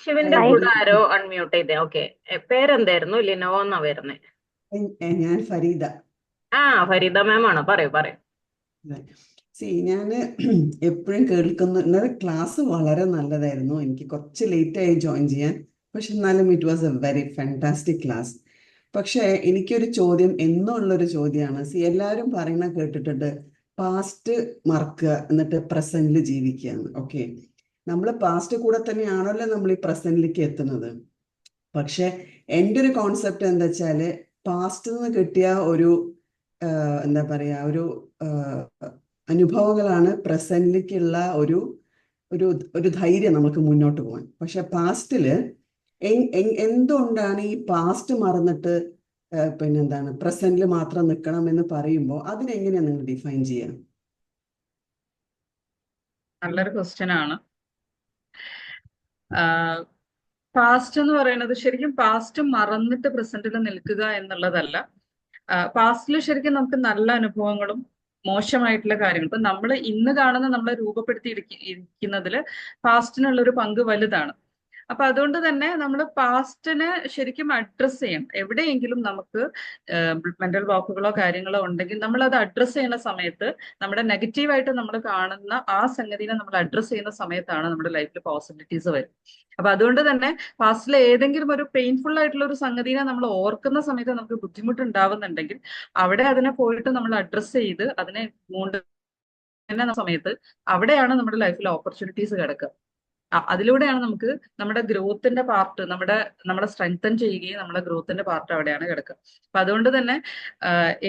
ശിവന്റെ കൂടെ ആരോ അൺമ്യൂട്ട് ചെയ്തേ. ഓക്കെ, പേരെന്തായിരുന്നു? ലിനോവ എന്നാ വരുന്നേ. ഞാൻ ഫരീദ. ഫരീദ മാം ആണോ? പറയൂ പറയൂ. ഞാൻ എപ്പോഴും കേൾക്കുന്നു. ഇന്നലെ ക്ലാസ് വളരെ നല്ലതായിരുന്നു. എനിക്ക് കുറച്ച് ലേറ്റായി ജോയിൻ ചെയ്യാൻ, പക്ഷെ എന്നാലും it was A very fantastic class. പക്ഷെ എനിക്കൊരു ചോദ്യം, എന്നുള്ളൊരു ചോദ്യമാണ്. എല്ലാവരും പറയുന്ന കേട്ടിട്ടുണ്ട്, പാസ്റ്റ് മറക്കുക എന്നിട്ട് പ്രസന്റിൽ ജീവിക്കുകയാണ്. ഓക്കെ, നമ്മൾ പാസ്റ്റ് കൂടെ തന്നെയാണല്ലോ നമ്മൾ ഈ പ്രസന്റിലേക്ക് എത്തുന്നത്. പക്ഷെ എൻ്റെ ഒരു കോൺസെപ്റ്റ് എന്താ വെച്ചാല്, പാസ്റ്റിൽ നിന്ന് കിട്ടിയ ഒരു എന്താ പറയാ, ഒരു അനുഭവങ്ങളാണ് പ്രസന്റിലേക്കുള്ള ഒരു ഒരു ഒരു ധൈര്യം നമുക്ക് മുന്നോട്ട് പോകാൻ. പക്ഷെ പാസ്റ്റില് എന്തുകൊണ്ടാണ് ഈ പാസ്റ്റ് മറന്നിട്ട് പിന്നെന്താണ് പ്രസന്റിൽ മാത്രം നിൽക്കണം എന്ന് പറയുമ്പോൾ അതിനെങ്ങനെയാണ് നിങ്ങൾ ഡിഫൈൻ ചെയ്യാം? നല്ലൊരു ക്വസ്റ്റ്യൻ ആണ്. പാസ്റ്റ് എന്ന് പറയുന്നത് ശരിക്കും പാസ്റ്റ് മറന്നിട്ട് പ്രസന്റിൽ നിൽക്കുക എന്നുള്ളതല്ല. പാസ്റ്റിൽ ശരിക്കും നമുക്ക് നല്ല അനുഭവങ്ങളും മോശമായിട്ടുള്ള കാര്യങ്ങൾ, ഇപ്പൊ നമ്മൾ ഇന്ന് കാണുന്ന നമ്മളെ രൂപപ്പെടുത്തി ഇരിക്കുന്നതിൽ പാസ്റ്റിനുള്ളൊരു പങ്ക് വലുതാണ്. അപ്പൊ അതുകൊണ്ട് തന്നെ നമ്മൾ പാസ്റ്റിനെ ശരിക്കും അഡ്രസ് ചെയ്യണം. എവിടെയെങ്കിലും നമുക്ക് മെന്റൽ ബ്ലോക്കുകളോ കാര്യങ്ങളോ ഉണ്ടെങ്കിൽ നമ്മൾ അത് അഡ്രസ് ചെയ്യുന്ന സമയത്ത്, നമ്മുടെ നെഗറ്റീവായിട്ട് നമ്മൾ കാണുന്ന ആ സംഗതിനെ നമ്മൾ അഡ്രസ് ചെയ്യുന്ന സമയത്താണ് നമ്മുടെ ലൈഫിൽ പോസിബിലിറ്റീസ് വരും. അപ്പൊ അതുകൊണ്ട് തന്നെ പാസ്റ്റിലെ ഏതെങ്കിലും ഒരു പെയിൻഫുൾ ആയിട്ടുള്ള ഒരു സംഗതിനെ നമ്മൾ ഓർക്കുന്ന സമയത്ത് നമുക്ക് ബുദ്ധിമുട്ട് ഉണ്ടാവുന്നുണ്ടെങ്കിൽ അവിടെ അതിനെ പോയിട്ട് നമ്മൾ അഡ്രസ് ചെയ്ത് അതിനെ മൂണ്ടുന്ന സമയത്ത് അവിടെയാണ് നമ്മുടെ ലൈഫിൽ ഓപ്പർച്യൂണിറ്റീസ് കിടക്കുക. അതിലൂടെയാണ് നമുക്ക് നമ്മുടെ ഗ്രോത്തിന്റെ പാർട്ട്, നമ്മുടെ സ്ട്രെങ്തൻ ചെയ്യുകയും നമ്മുടെ ഗ്രോത്തിന്റെ പാർട്ട് അവിടെയാണ് കിടക്കുക. അപ്പൊ അതുകൊണ്ട് തന്നെ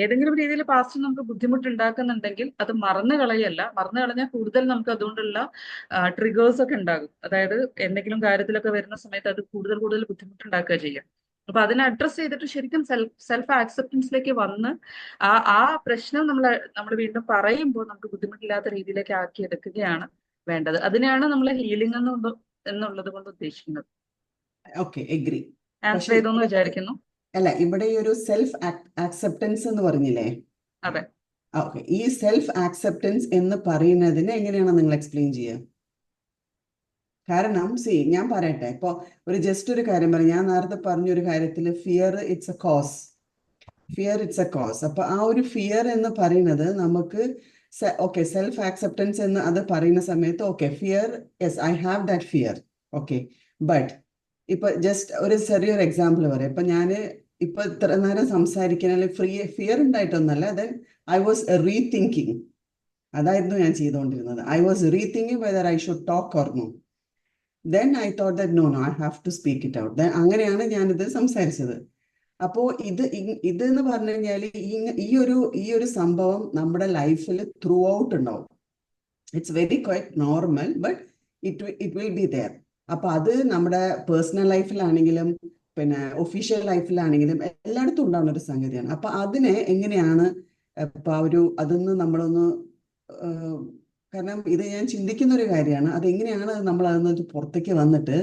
ഏതെങ്കിലും രീതിയിൽ പാസ്റ്റ് നമുക്ക് ബുദ്ധിമുട്ട് ഉണ്ടാക്കുന്നുണ്ടെങ്കിൽ അത് മറന്നു കളയല്ല. മറന്നു കളഞ്ഞാൽ കൂടുതൽ നമുക്ക് അതുകൊണ്ടുള്ള ട്രിഗേഴ്സ് ഒക്കെ ഉണ്ടാകും. അതായത് എന്തെങ്കിലും കാര്യത്തിലൊക്കെ വരുന്ന സമയത്ത് അത് കൂടുതൽ കൂടുതൽ ബുദ്ധിമുട്ടുണ്ടാക്കുക ചെയ്യാം. അപ്പൊ അതിനെ അഡ്രസ് ചെയ്തിട്ട് ശരിക്കും സെൽഫ് ആക്സെപ്റ്റൻസിലേക്ക് വന്ന് ആ പ്രശ്നം നമ്മൾ വീണ്ടും പറയുമ്പോൾ നമുക്ക് ബുദ്ധിമുട്ടില്ലാത്ത രീതിയിലേക്ക് ആക്കിയെടുക്കുകയാണ് വേണ്ടത്. അതിനെയാണ് നമ്മൾ ഹീലിംഗ് എന്നുള്ളത് കൊണ്ട് ഉദ്ദേശിക്കുന്നത്. Okay, agree. ആൻസർ ചെയ്തോന്ന് വിചാരിക്കുന്നു. അല്ല, ഇവിടെ ഈ ഒരു സെൽഫ് ആക്സെപ്റ്റൻസ് എന്ന് പറഞ്ഞില്ലേ? അതെ. ഓക്കെ, ഈ സെൽഫ് ആക്സെപ്റ്റൻസ് എന്ന് പറയുന്നതിനെ എങ്ങനെയാണ് നിങ്ങൾ എക്സ്പ്ലെയിൻ ചെയ്യുക? കാരണം ഞാൻ പറയട്ടെ, ഇപ്പൊ ജസ്റ്റ് ഒരു കാര്യം പറയാം. ഞാൻ നേരത്തെ പറഞ്ഞൊരു കാര്യത്തിൽ ഫിയർ ഇറ്റ്സ് എ കോസ്. അപ്പൊ ആ ഒരു ഫിയർ എന്ന് പറയുന്നത് നമുക്ക് ഓക്കെ, സെൽഫ് ആക്സെപ്റ്റൻസ് എന്ന് അത് പറയുന്ന സമയത്ത് okay, fear, yes I have that fear. Okay, but ഇപ്പൊ ജസ്റ്റ് ഒരു ചെറിയൊരു എക്സാമ്പിൾ പറയാം. ഇപ്പൊ ഞാൻ ഇപ്പൊ ഇത്ര നേരം സംസാരിക്കാനുള്ള ഫിയർ ഉണ്ടായിട്ടൊന്നല്ല, ദെൻ ഐ വാസ് റീതിങ്കിങ്. അതായിരുന്നു ഞാൻ ചെയ്തുകൊണ്ടിരുന്നത്. I was rethinking whether I should talk or no. Then I thought that no I have to speak it out. അങ്ങനെയാണ് ഞാനിത് സംസാരിച്ചത്. അപ്പോ ഇത് എന്ന് പറഞ്ഞു കഴിഞ്ഞാൽ ഈ ഒരു സംഭവം നമ്മുടെ ലൈഫിൽ ത്രൂ ഔട്ട് ഉണ്ടാവും. It's very quite normal, but it will be there. അപ്പൊ അത് നമ്മുടെ പേഴ്സണൽ ലൈഫിലാണെങ്കിലും പിന്നെ ഒഫീഷ്യൽ ലൈഫിലാണെങ്കിലും എല്ലായിടത്തും ഉണ്ടാവുന്ന ഒരു സംഗതിയാണ്. അപ്പൊ അതിനെ എങ്ങനെയാണ് ഇപ്പൊ അതൊന്ന് നമ്മളൊന്ന്, കാരണം ഇത് ഞാൻ ചിന്തിക്കുന്ന ഒരു കാര്യമാണ്, അതെങ്ങനെയാണ് നമ്മൾ അതിന് പുറത്തേക്ക് വന്നിട്ട്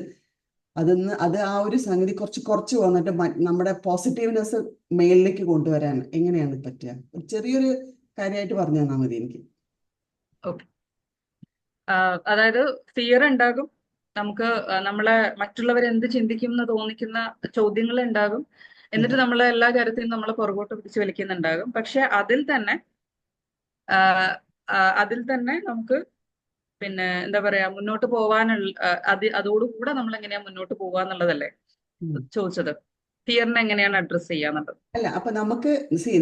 അത് ആ ഒരു സംഗതി കുറച്ച് വന്നിട്ട് നമ്മുടെ പോസിറ്റീവ്നെസ് മേലിലേക്ക് കൊണ്ടുവരാൻ എങ്ങനെയാണ് പറ്റുക? ചെറിയൊരു കാര്യമായിട്ട് പറഞ്ഞു തന്നാൽ മതി എനിക്ക്. ഓക്കെ, അതായത് ഫിയർ ഉണ്ടാകും, നമുക്ക് നമ്മളെ മറ്റുള്ളവരെന്ത് ചിന്തിക്കും എന്ന് തോന്നിക്കുന്ന ചോദ്യങ്ങൾ ഉണ്ടാകും, എന്നിട്ട് നമ്മൾ എല്ലാ കാര്യത്തിലും നമ്മളെ പുറകോട്ട് പിടിച്ച് വലിക്കുന്നുണ്ടാകും. പക്ഷെ അതിൽ തന്നെ നമുക്ക് പിന്നെ എന്താ പറയാ, മുന്നോട്ട് പോവാനുള്ള അതോടുകൂടെ നമ്മൾ എങ്ങനെയാ മുന്നോട്ട് പോവാന്നുള്ളതല്ലേ ചോദിച്ചത്. ഫിയറിനെ എങ്ങനെയാണ് അഡ്രസ് ചെയ്യാന്നുള്ളത്. അല്ല, അപ്പൊ നമുക്ക്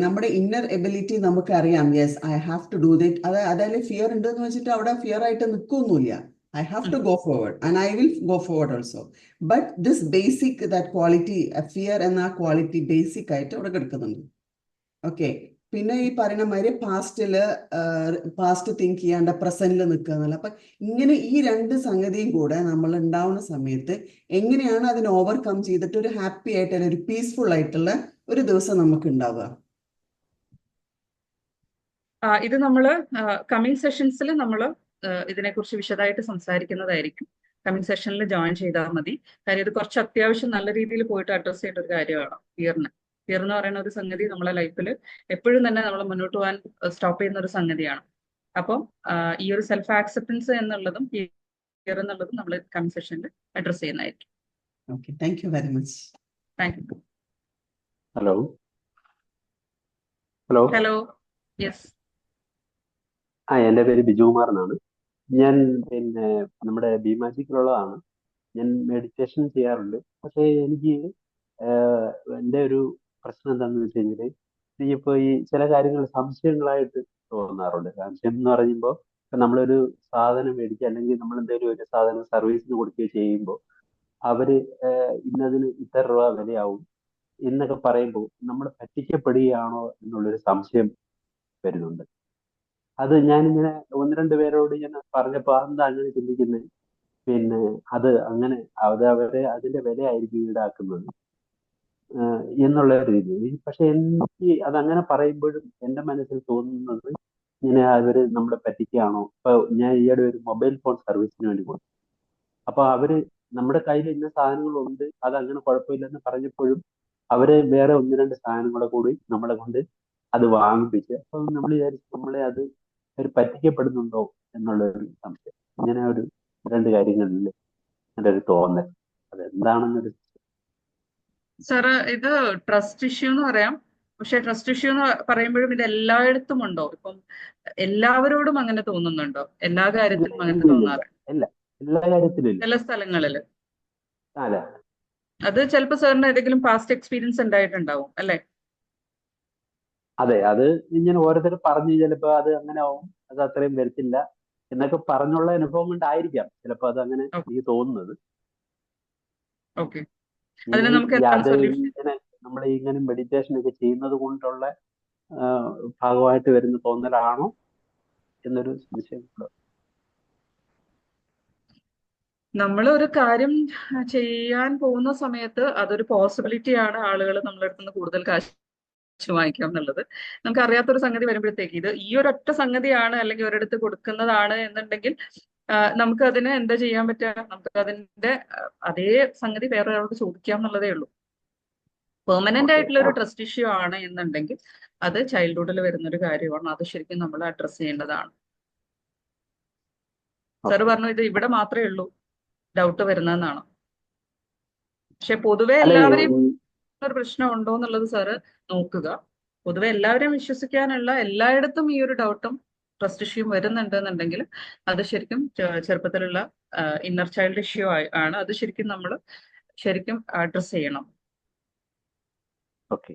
നമ്മുടെ ഇന്നർ എബിലിറ്റി നമുക്ക് അറിയാം. Yes, I have to do it. അതായത് ഫിയർ ഉണ്ടെന്ന് വെച്ചിട്ട് അവിടെ ഫിയർ ആയിട്ട് നിൽക്കൊന്നുമില്ല. I have to go forward and I will go forward also. But this basic that quality, fear എന്ന ക്വാളിറ്റി ബേസിക് ആയിട്ട് അവിടെ കിടക്കുന്നുണ്ട്. ഓക്കെ. പിന്നെ ഈ പറയുന്ന മാതിരി പാസ്റ്റ് തിങ്ക് ചെയ്യാണ്ട് പ്രസന്റിൽ നിൽക്കുക എന്നല്ല. അപ്പൊ ഇങ്ങനെ ഈ രണ്ട് സംഗതിയും കൂടെ നമ്മൾ ഉണ്ടാവുന്ന സമയത്ത് എങ്ങനെയാണ് അതിനെ ഓവർകം ചെയ്തിട്ട് ഒരു ഹാപ്പി ആയിട്ടുള്ള ഒരു പീസ്ഫുൾ ആയിട്ടുള്ള ഒരു ദിവസം നമുക്ക് ഉണ്ടാവുക? ഇത് നമ്മൾ കമ്മിങ് സെഷൻസിൽ നമ്മൾ ഇതിനെക്കുറിച്ച് വിശദമായിട്ട് സംസാരിക്കുന്നതായിരിക്കും. കമ്മിങ് സെഷനിൽ ജോയിൻ ചെയ്താൽ മതി. കാര്യം ഇത് കുറച്ച് അത്യാവശ്യം നല്ല രീതിയിൽ പോയിട്ട് അഡ്രസ് ചെയ്യേണ്ട ഒരു കാര്യമാണ് ഫിയറിന്. ഫിയർ എന്ന് പറയുന്ന ഒരു സംഗതി നമ്മളെ ലൈഫിൽ എപ്പോഴും തന്നെ നമ്മൾ മുന്നോട്ട് പോകാൻ സ്റ്റോപ്പ് ചെയ്യുന്ന ഒരു സംഗതിയാണ്. അപ്പം ഈ ഒരു സെൽഫ് ആക്സെപ്റ്റൻസ് എന്നുള്ളതും ഫിയർ എന്നുള്ളതും നമ്മൾ കമ്മിങ് സെഷനിൽ അഡ്രസ് ചെയ്യുന്നതായിരിക്കും. Okay, thank you very much. Thank you. Hello hello hello, yes. എൻ്റെ പേര് ബിജുകുമാർ എന്നാണ്. ഞാൻ നമ്മുടെ ബിമാജിക്കിലുള്ളതാണ്. ഞാൻ മെഡിറ്റേഷൻ ചെയ്യാറുണ്ട്. പക്ഷേ എനിക്ക് എൻ്റെ ഒരു പ്രശ്നം എന്താണെന്ന് വെച്ച് കഴിഞ്ഞാൽ, എനിക്കിപ്പോൾ ഈ ചില കാര്യങ്ങൾ സംശയങ്ങളായിട്ട് തോന്നാറുണ്ട്. സംശയം എന്ന് പറയുമ്പോൾ, ഇപ്പം നമ്മളൊരു സാധനം മേടിക്കുക, അല്ലെങ്കിൽ നമ്മൾ എന്തെങ്കിലും ഒരു സാധനം സർവീസിന് കൊടുക്കുകയോ ചെയ്യുമ്പോൾ അവർ ഇന്നതിന് ഇത്ര രൂപ വിലയാവും എന്നൊക്കെ പറയുമ്പോൾ നമ്മൾ പറ്റിക്കപ്പെടുകയാണോ എന്നുള്ളൊരു സംശയം വരുന്നുണ്ട്. അത് ഞാനിങ്ങനെ ഒന്ന് രണ്ട് പേരോട് ഇങ്ങനെ പറഞ്ഞപ്പോൾ എന്താ അങ്ങനെ ചിന്തിക്കുന്നത്, അത് അങ്ങനെ അവരെ അതിന്റെ വിലയായിരിക്കും ഈടാക്കുന്നത് എന്നുള്ള ഒരു രീതി. പക്ഷെ എനിക്ക് അതങ്ങനെ പറയുമ്പോഴും എൻ്റെ മനസ്സിൽ തോന്നുന്നത്, ഇങ്ങനെ അവര് നമ്മളെ പറ്റിക്കുകയാണോ. ഇപ്പൊ ഞാൻ ഈയിടെ ഒരു മൊബൈൽ ഫോൺ സർവീസിന് വേണ്ടി കൊടുത്തു. അപ്പൊ അവര് നമ്മുടെ കയ്യിൽ ഇന്ന സാധനങ്ങളുണ്ട്, അത് അങ്ങനെ കുഴപ്പമില്ലെന്ന് പറഞ്ഞപ്പോഴും അവര് വേറെ ഒന്ന് രണ്ട് സാധനങ്ങളെ കൂടി നമ്മളെ കൊണ്ട് അത് വാങ്ങിപ്പിച്ച്. അപ്പൊ നമ്മൾ വിചാരിച്ചു നമ്മളെ അത് ഒരു പറ്റിക്കപ്പെടുന്നുണ്ടോ എന്നുള്ള ഒരു സംശയം. ഇങ്ങനെ ഒരു രണ്ട് കാര്യങ്ങളിൽ എൻ്റെ ഒരു തോന്നൽ, അതെന്താണെന്നൊരു. സാറ്, ഇത് ട്രസ്റ്റ് ഇഷ്യൂ എന്ന് പറയാം. പക്ഷെ ട്രസ്റ്റ് ഇഷ്യൂ എന്ന് പറയുമ്പോഴും ഇത് എല്ലായിടത്തും ഉണ്ടോ? ഇപ്പം എല്ലാവരോടും അങ്ങനെ തോന്നുന്നുണ്ടോ? എല്ലാ കാര്യത്തിലും അങ്ങനെ തോന്നാറുണ്ട്? ഇല്ല, എല്ലാ കാര്യത്തിലും ഇല്ല. ചില സ്ഥലങ്ങളില് അല്ല, അത് ചിലപ്പോ സാറിന് ഏതെങ്കിലും പാസ്റ്റ് എക്സ്പീരിയൻസ് ഉണ്ടായിട്ടുണ്ടാവും അല്ലെ? അതെ, അത് ഇങ്ങനെ ഓരോരുത്തർ പറഞ്ഞു ചിലപ്പോ അത് അങ്ങനെ ആവും, അത് അത്രയും വരത്തില്ല എന്നൊക്കെ പറഞ്ഞുള്ള അനുഭവം കൊണ്ടായിരിക്കാം ചിലപ്പോ അത് അങ്ങനെ എനിക്ക് തോന്നുന്നത്. ഓക്കെ, അതിന് നമുക്ക് അത് എന്താണ് സൊല്യൂഷൻ? ഇങ്ങനെ നമ്മൾ ഇങ്ങനെ മെഡിറ്റേഷൻ ഒക്കെ ചെയ്യുന്നത് കൊണ്ടുള്ള ഭാഗമായിട്ട് വരുന്ന തോന്നലാണോ എന്നൊരു സംശയം. നമ്മൾ ഒരു കാര്യം ചെയ്യാൻ പോകുന്ന സമയത്ത് അതൊരു പോസിബിലിറ്റി ആണ് ആളുകൾ നമ്മളെ അടുത്ത് നിന്ന് കൂടുതൽ കാശ് വാങ്ങിക്കാം എന്നുള്ളത്. നമുക്ക് അറിയാത്തൊരു സംഗതി വരുമ്പോഴത്തേക്ക് ഇത് ഈ ഒരൊറ്റ സംഗതിയാണ് അല്ലെങ്കിൽ ഒരിടത്ത് കൊടുക്കുന്നതാണ് എന്നുണ്ടെങ്കിൽ നമുക്ക് അതിന് എന്താ ചെയ്യാൻ പറ്റുക? നമുക്ക് അതിന്റെ അതേ സംഗതി വേറെ ഒരാൾക്ക് ചോദിക്കാം എന്നുള്ളതേ ഉള്ളൂ. പെർമനന്റ് ആയിട്ടുള്ള ഒരു ട്രസ്റ്റ് ഇഷ്യൂ ആണ് എന്നുണ്ടെങ്കിൽ അത് ചൈൽഡ്ഹുഡിൽ വരുന്നൊരു കാര്യമാണ്. അത് ശരിക്കും നമ്മൾ അഡ്രസ് ചെയ്യേണ്ടതാണ്. സാറ് പറഞ്ഞു ഇത് ഇവിടെ മാത്രമേ ഉള്ളൂ ഡൗട്ട് വരുന്നതെന്നാണ്. പക്ഷെ പൊതുവെ എല്ലാവരെയും ഒരു പ്രശ്നം ഉണ്ടോ എന്നുള്ളത് സാറ് നോക്കുക. പൊതുവെ എല്ലാവരെയും വിശ്വസിക്കാനുള്ള എല്ലായിടത്തും ഈ ഒരു ഡൗട്ടും ട്രസ്റ്റ് ഇഷ്യൂയും വരുന്നുണ്ട് എന്നുണ്ടെങ്കിൽ അത് ശരിക്കും ചെറുപ്പത്തിലുള്ള ഇന്നർ ചൈൽഡ് ഇഷ്യൂ ആണ്. അത് ശരിക്കും നമ്മൾ ശരിക്കും അഡ്രസ് ചെയ്യണം. ഓക്കെ,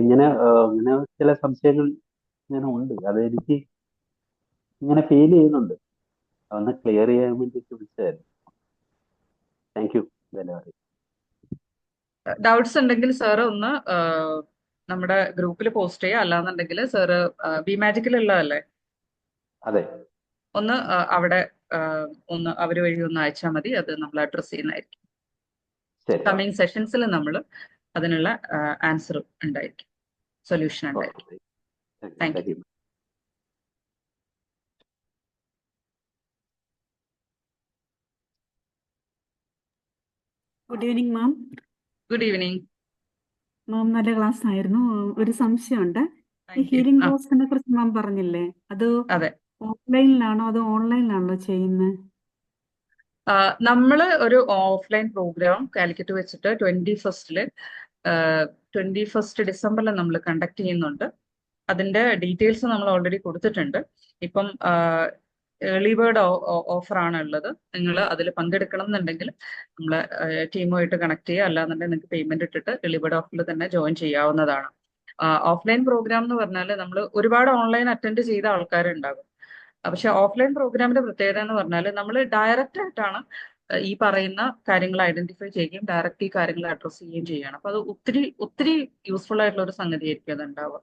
ഇങ്ങനെ ചില സംശയങ്ങൾ ഇങ്ങനെ ഉണ്ട്. അതെനിക്ക് ഇങ്ങനെ ഫീൽ ചെയ്യുന്നുണ്ട്. അതൊന്ന് ക്ലിയർ ചെയ്യാൻ വേണ്ടിയിട്ട് വിളിച്ചതായിരുന്നു. Thank you. ഡൗട്ട്സ് ഉണ്ടെങ്കിൽ സാറ് ഒന്ന് നമ്മുടെ ഗ്രൂപ്പിൽ പോസ്റ്റ് ചെയ്യുക. അല്ലാന്നുണ്ടെങ്കിൽ സാറ് ബിമാജിക്കിലുള്ളതല്ലേ, അതെ, ഒന്ന് അവിടെ ഒന്ന് അവർ വഴി ഒന്ന് അയച്ചാൽ മതി. അത് നമ്മൾ അഡ്രസ് ചെയ്യുന്നതായിരിക്കും. കമ്മിങ് സെഷൻസിൽ നമ്മൾ അതിനുള്ള ആൻസർ ഉണ്ടായിരിക്കും, സൊല്യൂഷൻ ഉണ്ടായിരിക്കും. Thank you. Good evening ma'am. Good evening മാം. നല്ല ക്ലാസ് ആയിരുന്നു. ഒരു സംശയമുണ്ട്. ഈ ഹീലിംഗ് കോഴ്സിനെ കുറിച്ച് മാം പറഞ്ഞില്ലേ, അത് ഓഫ്ലൈനിലാണോ അതോ ഓൺലൈനിലാണോ ചെയ്യുന്നത്? നമ്മൾ ഒരു ഓഫ്ലൈൻ പ്രോഗ്രാം കാലിക്കറ്റ് വെച്ചിട്ട് 21 ഡിസംബറിൽ നമ്മൾ കണ്ടക്ട് ചെയ്യുന്നുണ്ട്. അതിന്റെ ഡീറ്റെയിൽസ് നമ്മൾ ഓൾറെഡി കൊടുത്തിട്ടുണ്ട്. ഇപ്പം ഏർലി ബേർഡ് ഓഫർ ആണ് ഉള്ളത്. നിങ്ങൾ അതിൽ പങ്കെടുക്കണം എന്നുണ്ടെങ്കിൽ നമ്മളെ ടീമുമായിട്ട് കണക്ട് ചെയ്യുക, അല്ലാന്നുണ്ടെങ്കിൽ നിങ്ങൾക്ക് പേയ്മെന്റ് ഇട്ടിട്ട് ഏർലി ബേർഡ് ഓഫറിൽ തന്നെ ജോയിൻ ചെയ്യാവുന്നതാണ്. ഓഫ്ലൈൻ പ്രോഗ്രാം എന്ന് പറഞ്ഞാൽ നമ്മൾ ഒരുപാട് ഓൺലൈൻ അറ്റൻഡ് ചെയ്ത ആൾക്കാരുണ്ടാകും. പക്ഷെ ഓഫ്ലൈൻ പ്രോഗ്രാമിന്റെ പ്രത്യേകത എന്ന് പറഞ്ഞാൽ നമ്മൾ ഡയറക്റ്റ് ആയിട്ടാണ് ഈ പറയുന്ന കാര്യങ്ങൾ ഐഡന്റിഫൈ ചെയ്യുകയും ഡയറക്റ്റ് ഈ കാര്യങ്ങൾ അഡ്രസ് ചെയ്യുകയും ചെയ്യണം. അപ്പൊ അത് ഒത്തിരി ഒത്തിരി യൂസ്ഫുൾ ആയിട്ടുള്ള ഒരു സംഗതി ആയിരിക്കും അത് ഉണ്ടാവുക.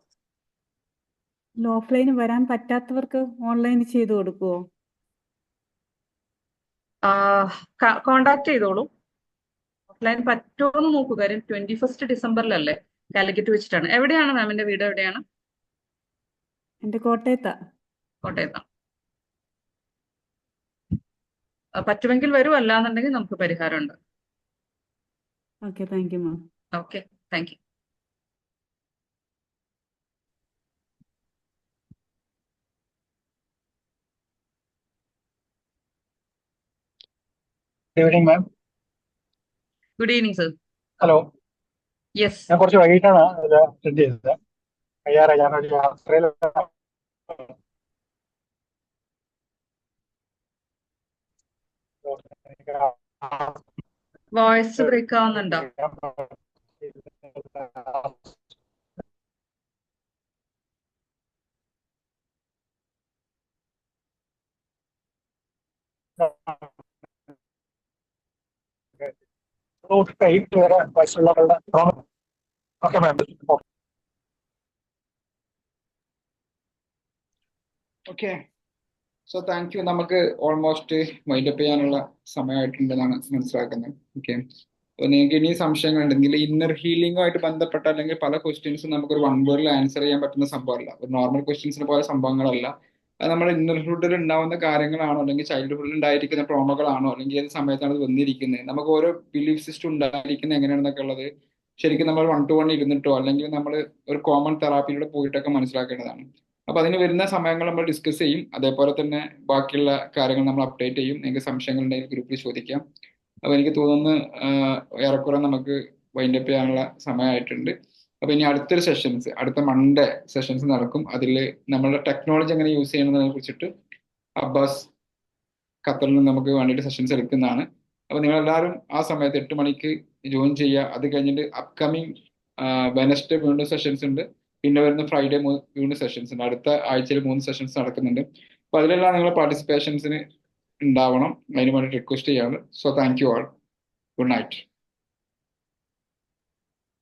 ഓഫ്ലൈന് വരാൻ പറ്റാത്തവർക്ക് ഓൺലൈൻ ചെയ്തു കൊടുക്കുവോ? കോണ്ടാക്ട് ചെയ്തോളൂ. ഓഫ്ലൈൻ പറ്റുമോ എന്ന് നോക്കൂ. കാര്യം 21 ഡിസംബറിലല്ലേ, കാലിക്കറ്റ് വെച്ചിട്ടാണ്. എവിടെയാണ് മാമിന്റെ വീട്? എവിടെയാണ്? എന്റെ കോട്ടയത്താ. കോട്ടയത്താണ്. പറ്റുമെങ്കിൽ വരൂ, അല്ലാന്നുണ്ടെങ്കിൽ നമുക്ക് പരിഹാരമുണ്ട്. Okay, thank you ma'am. Okay, thank you. Good evening ma'am. Good evening sir. Hello. Yes. ഞാൻ കുറച്ച് വൈകിട്ടാണ് ഇത് അറ്റൻഡ് ചെയ്തത്. ഞാനൊരു യാത്രയിൽ വോയിസ് ബ്രേക്ക് ആവുന്നുണ്ടോ? വരെ വയസ്സുള്ളവരുടെ okay ma'am. Okay, so thank you. നമുക്ക് ഓൾമോസ്റ്റ് വൈൻഡപ്പ് ചെയ്യാനുള്ള സമയമായിട്ടുണ്ടെന്നാണ് മനസ്സിലാക്കുന്നത്. ഓക്കെ, അപ്പോൾ നിങ്ങൾക്ക് ഇനി സംശയങ്ങൾ ഉണ്ടെങ്കിൽ ഇന്നർ ഹീലിംഗുമായിട്ട് ബന്ധപ്പെട്ട അല്ലെങ്കിൽ പല ക്വസ്റ്റ്യൻസും നമുക്കൊരു വൺ വേർഡിൽ ആൻസർ ചെയ്യാൻ പറ്റുന്ന സംഭവമല്ല. ഒരു നോർമൽ ക്വസ്റ്റ്യൻസിന് പോലെ സംഭവങ്ങളല്ല. അത് നമ്മുടെ ഇന്നർഹുഡിൽ ഉണ്ടാവുന്ന കാര്യങ്ങളാണോ, അല്ലെങ്കിൽ ചൈൽഡ്ഹുഡിൽ ഉണ്ടായിരിക്കുന്ന ട്രോമകളാണോ, അല്ലെങ്കിൽ ഏത് സമയത്താണ് അത് വന്നിരിക്കുന്നത്, നമുക്ക് ഓരോ ബിലീഫ് സിസ്റ്റം ഉണ്ടായിരിക്കുന്നത് എങ്ങനെയാണെന്നൊക്കെ ഉള്ളത് ശരിക്കും നമ്മൾ 1 to 1 ഇരുന്നിട്ടോ അല്ലെങ്കിൽ നമ്മൾ ഒരു കോമൺ തെറാപ്പിയിലൂടെ പോയിട്ടൊക്കെ മനസ്സിലാക്കേണ്ടതാണ്. അപ്പൊ അതിന് വരുന്ന സമയങ്ങൾ നമ്മൾ ഡിസ്കസ് ചെയ്യും. അതേപോലെ തന്നെ ബാക്കിയുള്ള കാര്യങ്ങൾ നമ്മൾ അപ്ഡേറ്റ് ചെയ്യും. നിങ്ങൾക്ക് സംശയങ്ങൾ ഉണ്ടെങ്കിൽ ഗ്രൂപ്പിൽ ചോദിക്കാം. അപ്പൊ എനിക്ക് തോന്നുന്നു ഏറെക്കുറെ നമുക്ക് വൈൻഡപ്പ് ചെയ്യാനുള്ള സമയമായിട്ടുണ്ട്. അപ്പൊ ഇനി അടുത്ത മൺഡേ സെഷൻസ് നടക്കും. അതിൽ നമ്മളുടെ ടെക്നോളജി എങ്ങനെ യൂസ് ചെയ്യണമെന്നതിനെ കുറിച്ചിട്ട് അബ്ബാസ് ഖത്തറിൽ നിന്ന് നമുക്ക് വേണ്ടിയിട്ട് സെഷൻസ് എടുക്കുന്നതാണ്. അപ്പൊ നിങ്ങളെല്ലാവരും ആ സമയത്ത് 8 മണിക്ക് ജോയിൻ ചെയ്യുക. അത് കഴിഞ്ഞിട്ട് അപ്കമിങ് വെനസ്ഡേ വീണ്ടും സെഷൻസ് ഉണ്ട്. പിന്നെ വരുന്ന ഫ്രൈഡേ വീണ്ടും സെഷൻസ് ഉണ്ട്. അടുത്ത ആഴ്ചയിൽ 3 സെഷൻസ് നടക്കുന്നുണ്ട്. അപ്പൊ അതിലെല്ലാം നിങ്ങൾ പാർട്ടിസിപ്പേഷൻസിന് ഉണ്ടാവണം. അതിന് വേണ്ടി റിക്വസ്റ്റ് ചെയ്യാണ്. So thank you all. Good night.